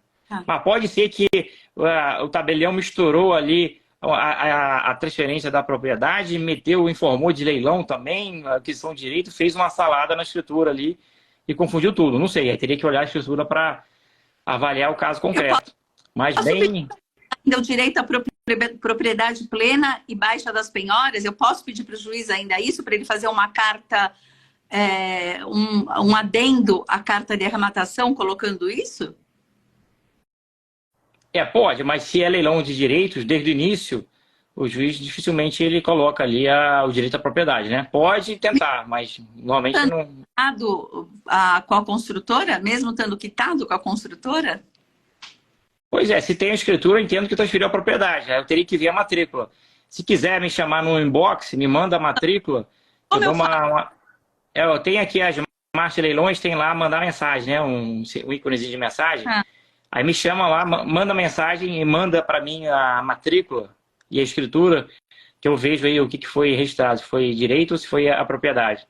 Speaker 1: Mas pode ser que o tabelião misturou ali a transferência da propriedade, informou de leilão também, aquisição de direito, fez uma salada na escritura ali e confundiu tudo. Não sei, aí teria que olhar a escritura para avaliar o caso concreto. Mas bem...
Speaker 2: Ainda o direito à propriedade plena e baixa das penhoras, eu posso pedir para o juiz ainda isso, para ele fazer uma carta, um adendo à carta de arrematação colocando isso?
Speaker 1: Pode, mas se é leilão de direitos, desde o início, o juiz dificilmente ele coloca ali o direito à propriedade, né? Pode tentar, mas normalmente não...
Speaker 2: Com a construtora, mesmo estando quitado com a construtora?
Speaker 1: Pois se tem a escritura, eu entendo que transferiu a propriedade. Aí eu teria que ver a matrícula. Se quiser me chamar no inbox, me manda a matrícula. Eu tenho aqui as marcas de leilões, tem lá mandar mensagem, né? Um íconezinho de mensagem. Aí me chama lá, manda mensagem e manda para mim a matrícula e a escritura, que eu vejo aí o que foi registrado, se foi direito ou se foi a propriedade.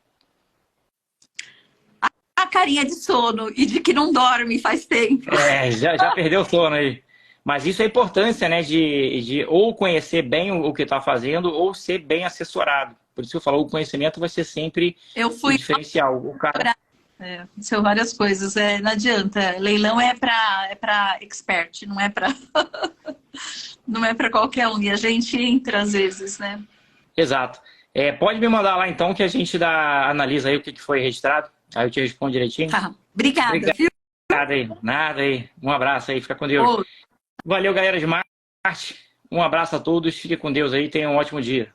Speaker 2: A carinha de sono e de que não dorme faz tempo.
Speaker 1: Já perdeu o sono aí. Mas isso é a importância, né, de ou conhecer bem o que está fazendo ou ser bem assessorado. Por isso que eu falo, o conhecimento vai ser sempre o diferencial. O cara...
Speaker 2: São várias coisas, não adianta. Leilão é para expert, não é para não é para qualquer um. E a gente entra às vezes, né?
Speaker 1: Exato. Pode me mandar lá então que a gente analisa aí o que foi registrado. Aí eu te respondo direitinho.
Speaker 2: Tá. Obrigada, viu?
Speaker 1: Nada aí, nada aí. Um abraço aí, fica com Deus.
Speaker 2: Ô,
Speaker 1: Valeu, galera de Marte. Um abraço a todos, fique com Deus aí, tenham um ótimo dia.